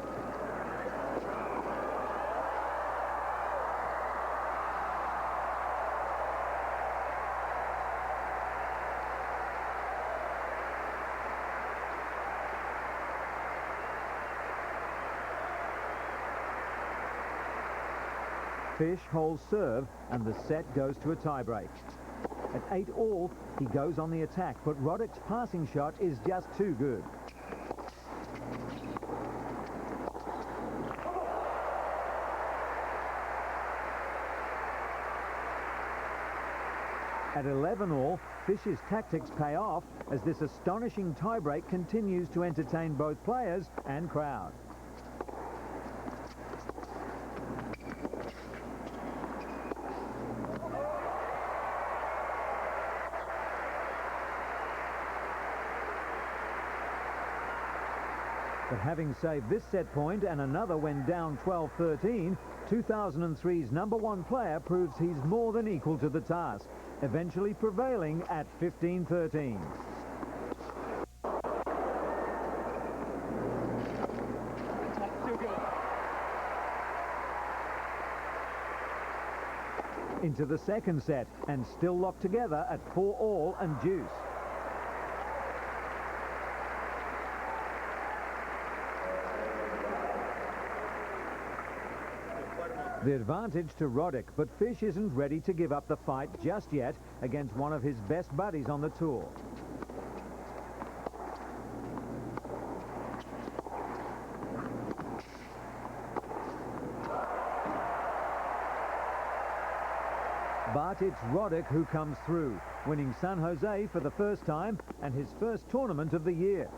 Fish holds serve and the set goes to a tiebreak. At 8 all, he goes on the attack, but Roddick's passing shot is just too good. At 11 all, Fish's tactics pay off as this astonishing tiebreak continues to entertain both players and crowd. But having saved this set point and another when down 12-13, 2003's #1 player proves he's more than equal to the task, eventually prevailing at 15-13. Into the second set and still locked together at 4 all and deuce. The advantage to Roddick, but Fish isn't ready to give up the fight just yet against one of his best buddies on the tour. But it's Roddick who comes through, winning San Jose for the first time and his first tournament of the year.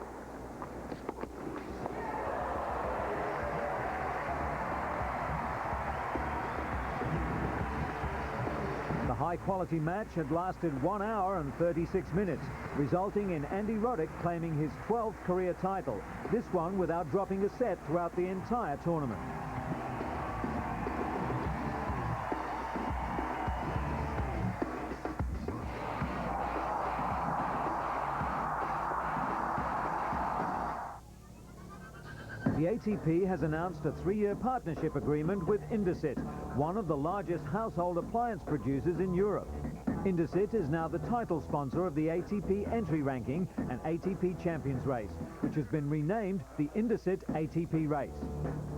The high-quality match had lasted 1 hour and 36 minutes, resulting in Andy Roddick claiming his 12th career title, this one without dropping a set throughout the entire tournament. The ATP has announced a 3-year partnership agreement with Indesit, one of the largest household appliance producers in Europe. Indesit is now the title sponsor of the ATP Entry Ranking and ATP Champions Race, which has been renamed the Indesit ATP Race.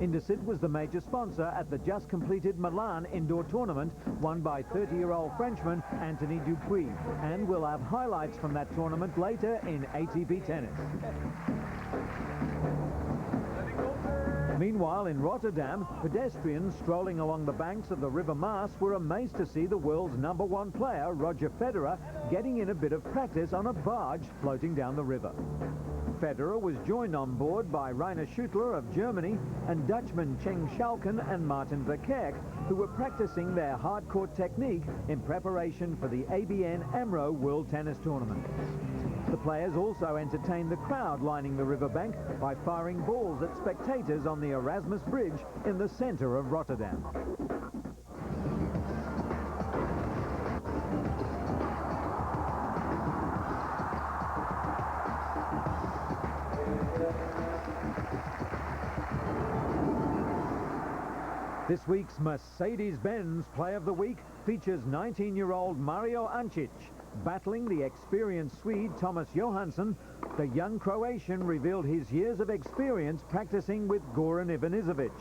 Indesit was the major sponsor at the just completed Milan indoor tournament won by 30-year-old Frenchman Anthony Dupuis, and we'll have highlights from that tournament later in ATP Tennis. Meanwhile, Meanwhile, in Rotterdam, pedestrians strolling along the banks of the River Maas were amazed to see the world's #1 player, Roger Federer, getting in a bit of practice on a barge floating down the river. Federer was joined on board by Rainer Schüttler of Germany and Dutchman Cheng Schalken and Martin Verkerk, who were practicing their hard-court technique in preparation for the ABN AMRO World Tennis Tournament. The players also entertained the crowd lining the riverbank by firing balls at spectators on the Erasmus Bridge in the centre of Rotterdam. This week's Mercedes-Benz Play of the Week features 19-year-old Mario Ancic. Battling the experienced Swede Thomas Johansson, the young Croatian revealed his years of experience practicing with Goran Ivanisevic,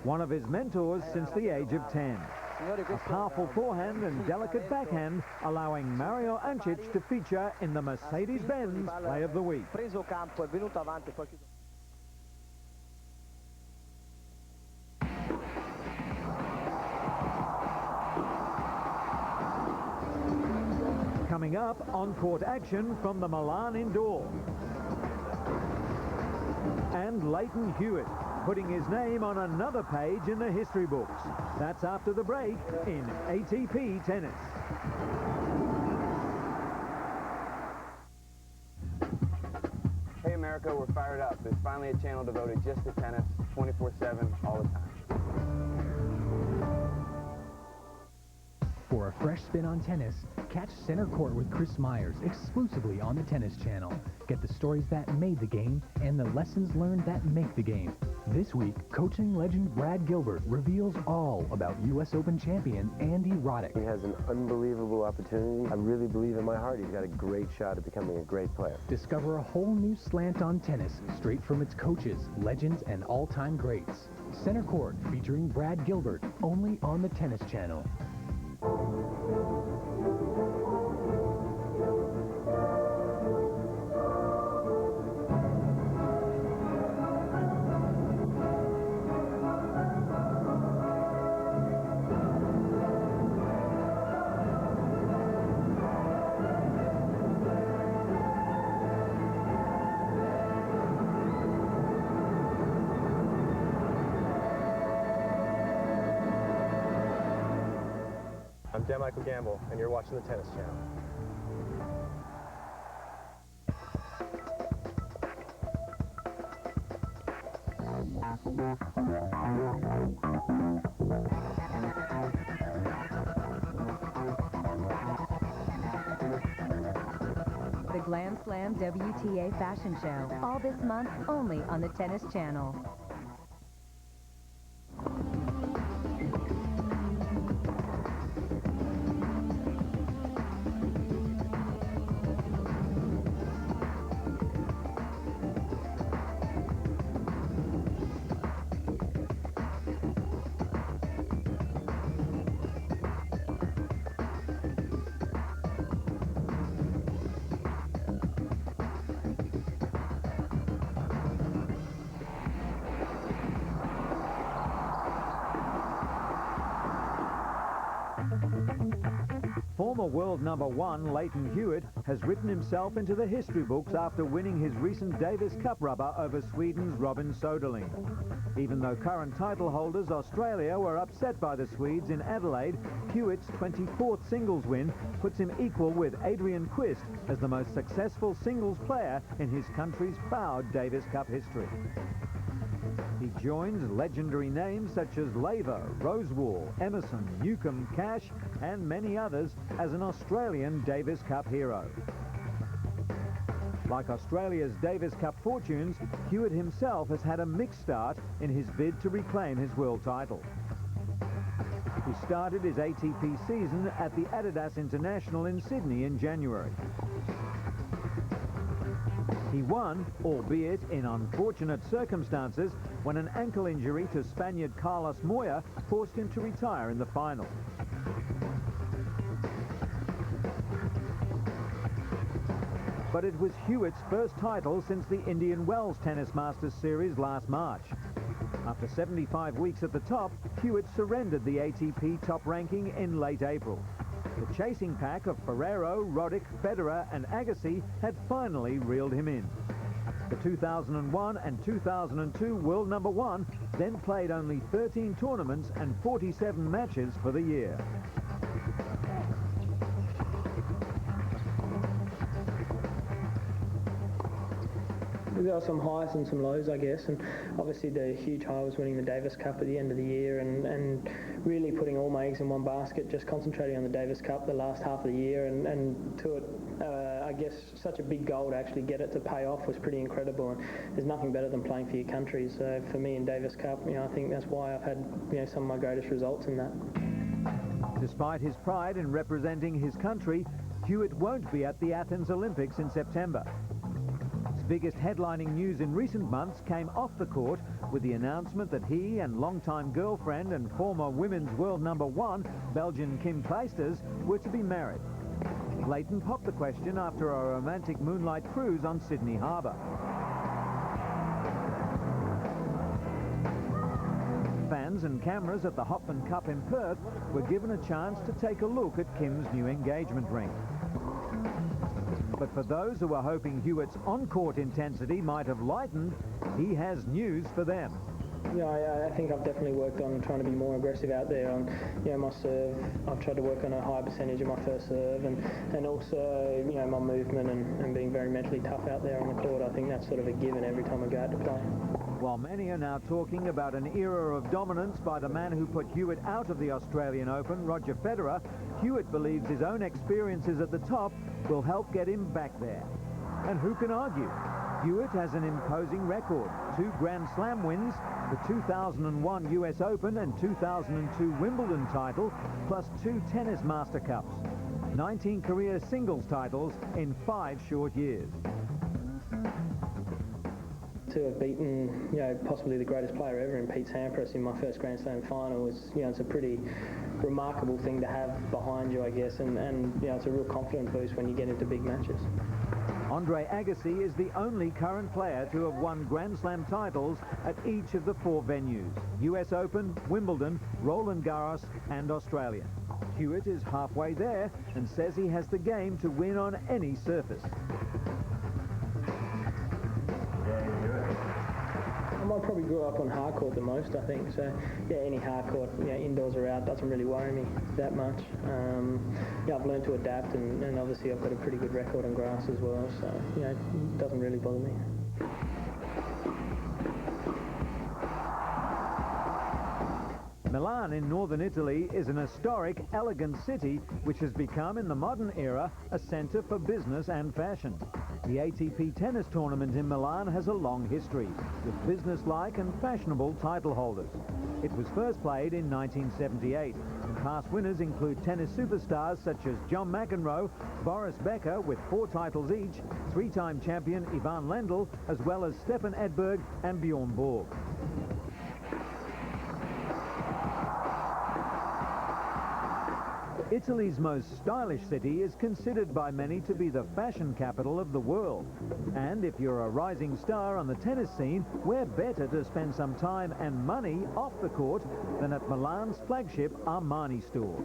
one of his mentors since the age of 10. A powerful forehand and delicate backhand allowing Mario Ancic to feature in the Mercedes-Benz Play of the Week. Coming up, on-court action from the Milan Indoor. And Leighton Hewitt, putting his name on another page in the history books. That's after the break in ATP Tennis. Hey America, we're fired up. There's finally a channel devoted just to tennis, 24/7, all the time. For a fresh spin on tennis, catch Center Court with Chris Myers exclusively on the Tennis Channel. Get the stories that made the game and the lessons learned that make the game. This week, coaching legend Brad Gilbert reveals all about U.S. Open champion Andy Roddick. He has an unbelievable opportunity. I really believe in my heart he's got a great shot at becoming a great player. Discover a whole new slant on tennis, straight from its coaches, legends, and all-time greats. Center Court featuring Brad Gilbert, only on the Tennis Channel. I'm Dan Michael Gamble, and you're watching the Tennis Channel. The Glam Slam WTA Fashion Show, all this month only on the Tennis Channel. Former world #1 Leighton Hewitt has written himself into the history books after winning his recent Davis Cup rubber over Sweden's Robin Soderling. Even though current title holders Australia were upset by the Swedes in Adelaide, Hewitt's 24th singles win puts him equal with Adrian Quist as the most successful singles player in his country's proud Davis Cup history. He joins legendary names such as Laver, Rosewall, Emerson, Newcombe, Cash, and many others as an Australian Davis Cup hero. Like Australia's Davis Cup fortunes, Hewitt himself has had a mixed start in his bid to reclaim his world title. He started his ATP season at the Adidas International in Sydney in January. He won, albeit in unfortunate circumstances, when an ankle injury to Spaniard Carlos Moya forced him to retire in the final. But it was Hewitt's first title since the Indian Wells Tennis Masters Series last March. After 75 weeks at the top, Hewitt surrendered the ATP top ranking in late April. The chasing pack of Ferrero, Roddick, Federer and Agassi had finally reeled him in. The 2001 and 2002 world number one then played only 13 tournaments and 47 matches for the year. There were some highs and some lows, I guess, and obviously the huge high was winning the Davis Cup at the end of the year and really putting all my eggs in one basket, just concentrating on the Davis Cup the last half of the year, and to it, I guess such a big goal to actually get it to pay off was pretty incredible, and there's nothing better than playing for your country. So for me in Davis Cup, I think that's why I've had some of my greatest results in that. Despite his pride in representing his country, Hewitt won't be at the Athens Olympics in September. His biggest headlining news in recent months came off the court with the announcement that he and longtime girlfriend and former women's world number one, Belgian Kim Clijsters, were to be married. Leighton popped the question after a romantic moonlight cruise on Sydney Harbour. Fans and cameras at the Hopman Cup in Perth were given a chance to take a look at Kim's new engagement ring. But for those who were hoping Hewitt's on-court intensity might have lightened, he has news for them. I think I've definitely worked on trying to be more aggressive out there on, my serve. I've tried to work on a high percentage of my first serve and also, my movement and being very mentally tough out there on the court. I think that's sort of a given every time I go out to play. While many are now talking about an era of dominance by the man who put Hewitt out of the Australian Open, Roger Federer, Hewitt believes his own experiences at the top will help get him back there. And who can argue? Hewitt has an imposing record: 2 Grand Slam wins, the 2001 US Open and 2002 Wimbledon title, plus 2 Tennis Master Cups, 19 career singles titles in 5 short years. To have beaten, possibly the greatest player ever in Pete Sampras in my first Grand Slam final was, it's a pretty remarkable thing to have behind you, I guess, and it's a real confidence boost when you get into big matches. Andre Agassi is the only current player to have won Grand Slam titles at each of the 4 venues: US Open, Wimbledon, Roland Garros and Australia. Hewitt is halfway there and says he has the game to win on any surface. I probably grew up on hard court the most, I think. So, any hard court, indoors or out, doesn't really worry me that much. I've learned to adapt, and obviously I've got a pretty good record on grass as well. So, it doesn't really bother me. Milan in northern Italy is an historic, elegant city which has become, in the modern era, a centre for business and fashion. The ATP tennis tournament in Milan has a long history, with business-like and fashionable title holders. It was first played in 1978, and past winners include tennis superstars such as John McEnroe, Boris Becker with 4 titles each, 3-time champion Ivan Lendl, as well as Stefan Edberg and Bjorn Borg. Italy's most stylish city is considered by many to be the fashion capital of the world. And if you're a rising star on the tennis scene, where better to spend some time and money off the court than at Milan's flagship Armani store.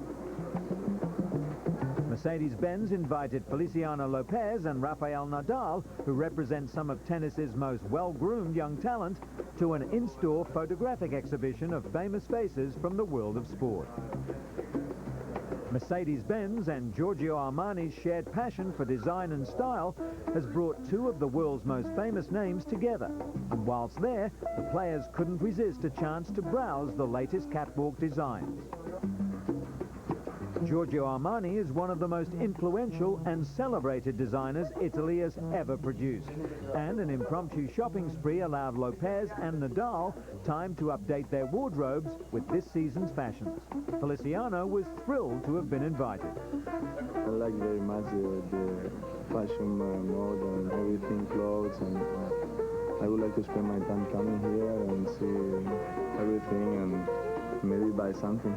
Mercedes-Benz invited Feliciano Lopez and Rafael Nadal, who represent some of tennis's most well-groomed young talent, to an in-store photographic exhibition of famous faces from the world of sport. Mercedes-Benz and Giorgio Armani's shared passion for design and style has brought 2 of the world's most famous names together. And whilst there, the players couldn't resist a chance to browse the latest catwalk designs. Giorgio Armani is one of the most influential and celebrated designers Italy has ever produced. And an impromptu shopping spree allowed Lopez and Nadal time to update their wardrobes with this season's fashions. Feliciano was thrilled to have been invited. I like very much the fashion mode and everything, clothes, and I would like to spend my time coming here and see everything and maybe buy something.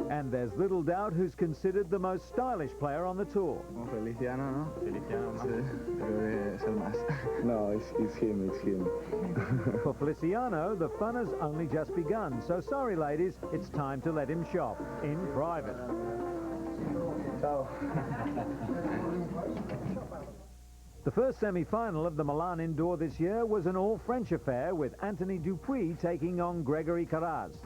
And there's little doubt who's considered the most stylish player on the tour. Feliciano, no? Feliciano. No, it's him, it's him. For Feliciano, the fun has only just begun, so sorry ladies, it's time to let him shop, in private. Ciao. The first semi-final of the Milan Indoor this year was an all-French affair, with Anthony Dupuis taking on Gregory Carraz.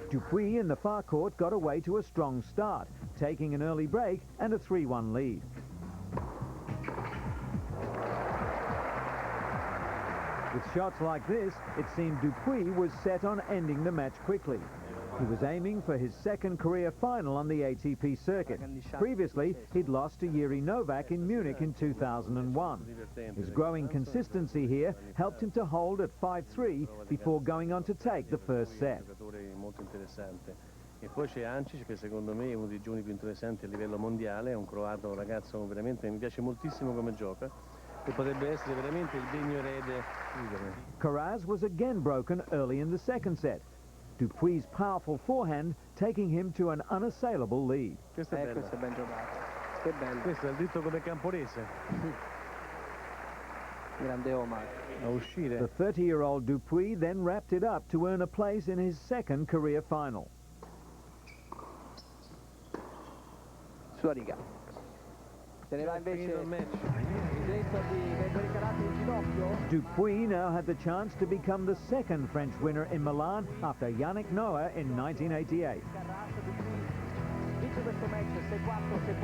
Dupuis in the far court got away to a strong start, taking an early break and a 3-1 lead. With shots like this, it seemed Dupuis was set on ending the match quickly. He was aiming for his second career final on the ATP circuit. Previously, he'd lost to Yuri Novak in Munich in 2001. His growing consistency here helped him to hold at 5-3 before going on to take the first set. E poi c'è Ancic, che secondo me è uno dei giovani più interessanti a livello mondiale, è un croato, un ragazzo veramente, mi piace moltissimo come gioca e potrebbe essere veramente il degno erede. Carraz was again broken early in the second set. Dupuis' powerful forehand taking him to an unassailable lead. Questo è bello. Questo è ben giocato. Che bello. Questo è il dritto come Camporese. Grande Omar. A uscire. The 30-year-old Dupuis then wrapped it up to earn a place in his second career final. Sua riga. Se ne va invece il dritto di Gregory Carraz in ginocchio. Dupuis now had the chance to become the second French winner in Milan after Yannick Noah in 1988. Vince questo match 6-4, si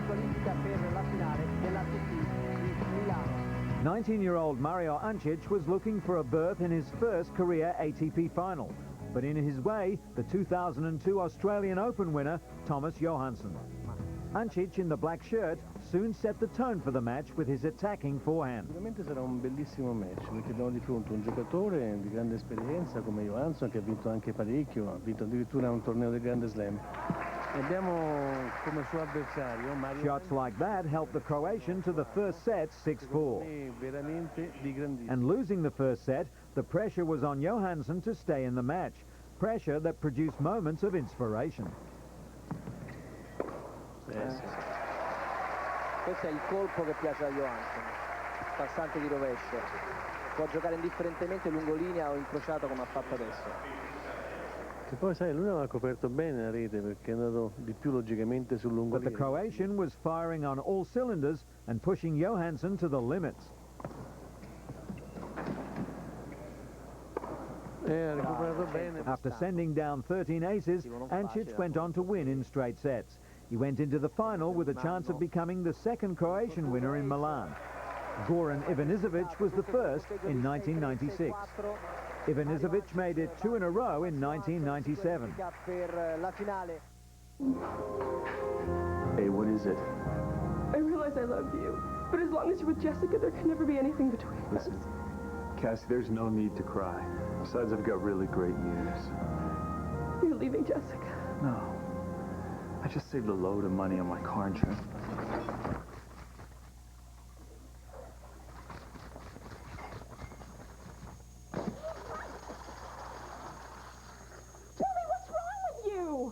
qualifica per la finale dell'ATP di Milano. 19-year-old Mario Ancic was looking for a berth in his first career ATP final, but in his way, the 2002 Australian Open winner, Thomas Johansson. Ancic in the black shirt soon set the tone for the match with his attacking forehand. Sicuramente sarà un bellissimo match, perché abbiamo di fronte un giocatore di grande esperienza come Johansson, che ha vinto anche parecchio, ha vinto addirittura un torneo del Grande Slam. E abbiamo come suo avversario Mario. Shots like that helped the Croatian to the first set 6-4. Veramente di grandissimo. And losing the first set, the pressure was on Johansson to stay in the match. Pressure that produced moments of inspiration. Questo è il colpo che piace a Johansson, passante di rovescio, può giocare indifferentemente lungolinea o incrociato come ha fatto adesso. Che poi sai, lui non ha coperto bene la rete perché è andato di più logicamente sul But lungolinea. the Croatian was firing on all cylinders and pushing Johansson to the limits. Ha recuperato bene. After sending down 13 aces, Ancic went on to win in straight sets. He went into the final with a chance of becoming the second Croatian winner in Milan. Goran Ivanisevic was the first in 1996. Ivanisevic made it 2 in a row in 1997. Hey, what is it? I realize I love you, but as long as you're with Jessica, there can never be anything between us. Listen, Cassie, there's no need to cry. Besides, I've got really great news. You're leaving Jessica. No. I just saved a load of money on my car insurance. Julie, what's wrong with you?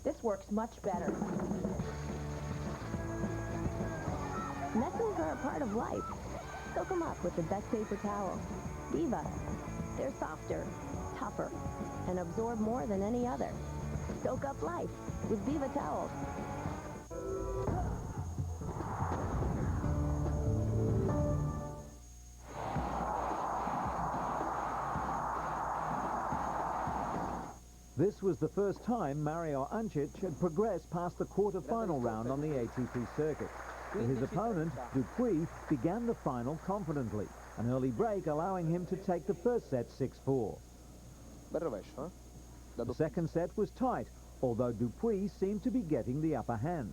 This works much better. Messes are a part of life. Soak them up with the best paper towel. Diva. They're softer, tougher, and absorb more than any other. Soak up life with Viva towels. This was the first time Mario Ancic had progressed past the quarter-final round on the ATP circuit. For his opponent, Dupuis, began the final confidently, an early break allowing him to take the first set 6-4. The second set was tight, although Dupuis seemed to be getting the upper hand.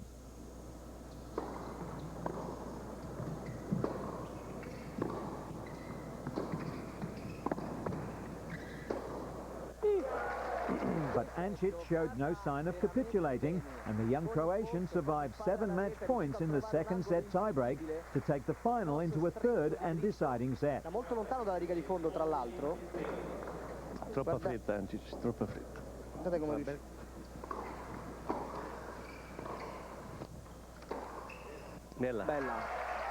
But Ancic showed no sign of capitulating, and the young Croatian survived 7 match points in the second set tiebreak to take the final into a third and deciding set. Troppa fretta, Ancic, troppa fretta. Guardate come riesce. Bella.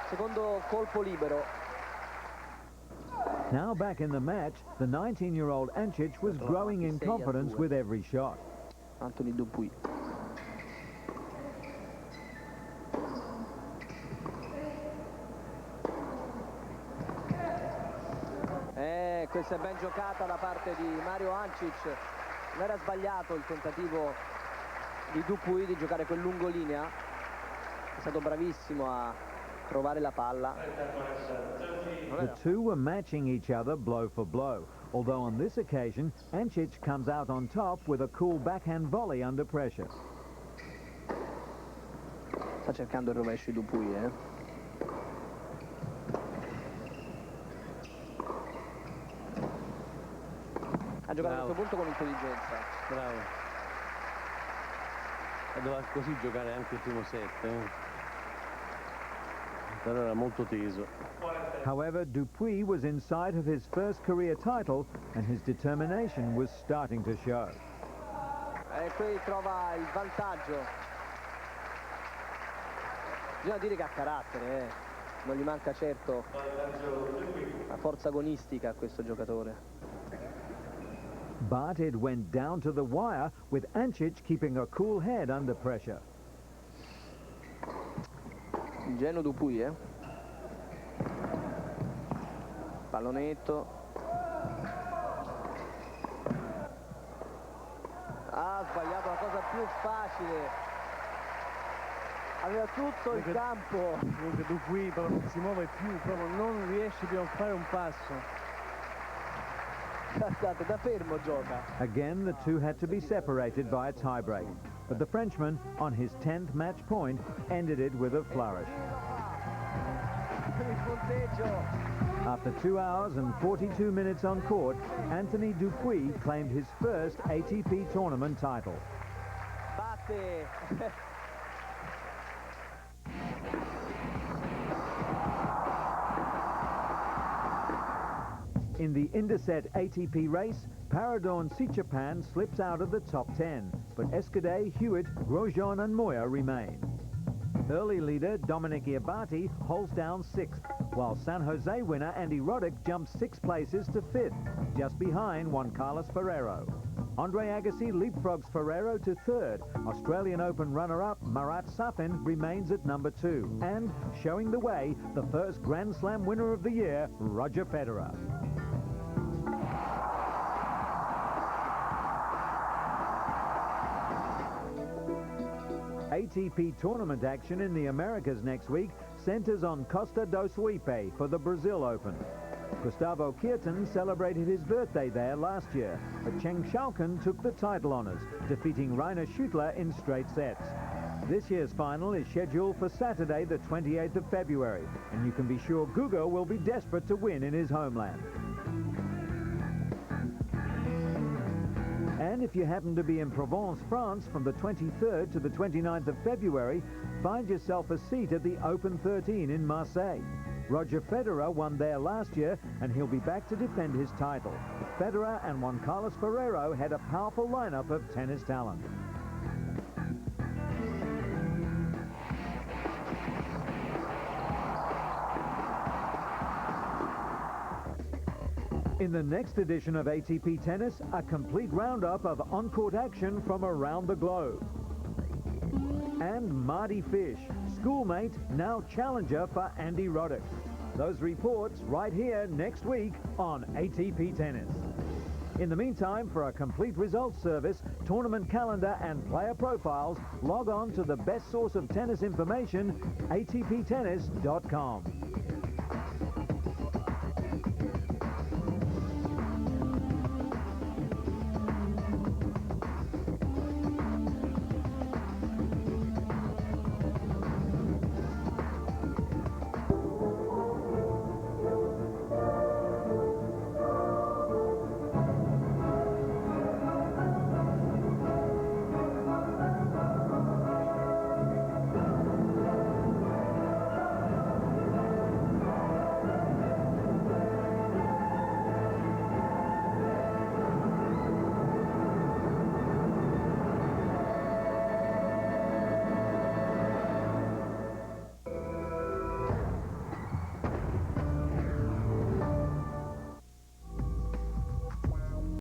Secondo colpo libero. Now back in the match, the 19-year-old Ancic was growing in confidence with every shot. Anthony Dupuis. Questa è ben giocata da parte di Mario Ancic. Non era sbagliato il tentativo di Dupuis di giocare quel lungolinea. È stato bravissimo a trovare la palla. The two were matching each other blow for blow, although on this occasion Ancic comes out on top with a cool backhand volley under pressure. Sta cercando il rovescio di Dupuis, Ha giocato a questo punto con intelligenza. Bravo. E doveva così giocare anche il primo set. Però era molto teso. However, Dupuis was in sight of his first career title and his determination was starting to show. E qui trova il vantaggio. Bisogna dire che ha carattere, non gli manca certo la forza agonistica a questo giocatore. But it went down to the wire with Ancic keeping a cool head under pressure. Ingenuo Dupuis, Pallonetto. Ha sbagliato la cosa più facile. Aveva tutto il campo. Comunque Dupuis però non si muove più, proprio non riesce più a fare un passo. Guardate, da fermo gioca. Again, the two had to be separated by a tiebreak. But the Frenchman, on his 10th match point, ended it with a flourish. After 2 hours and 42 minutes on court, Anthony Dupuis claimed his first ATP tournament title. Batte! In the Indeset ATP race, Paradorn Sichapan slips out of the top 10, but Escudé, Hewitt, Grosjean and Moya remain. Early leader Dominic Iabati holds down 6th, while San Jose winner Andy Roddick jumps 6 places to 5th, just behind Juan Carlos Ferrero. Andre Agassi leapfrogs Ferrero to 3rd. Australian Open runner-up Marat Safin remains at number 2. And, showing the way, the first Grand Slam winner of the year, Roger Federer. ATP tournament action in the Americas next week centers on Costa do Suípe for the Brazil Open. Gustavo Kuerten celebrated his birthday there last year, but Cheng Xiaoquan took the title honors, defeating Rainer Schüttler in straight sets. This year's final is scheduled for Saturday, the 28th of February, and you can be sure Guga will be desperate to win in his homeland. And if you happen to be in Provence, France, from the 23rd to the 29th of February, find yourself a seat at the Open 13 in Marseille. Roger Federer won there last year, and he'll be back to defend his title. Federer and Juan Carlos Ferrero had a powerful lineup of tennis talent. In the next edition of ATP Tennis, a complete roundup of on-court action from around the globe. And Marty Fish, schoolmate, now challenger for Andy Roddick. Those reports right here next week on ATP Tennis. In the meantime, for a complete results service, tournament calendar and player profiles, log on to the best source of tennis information, atptennis.com.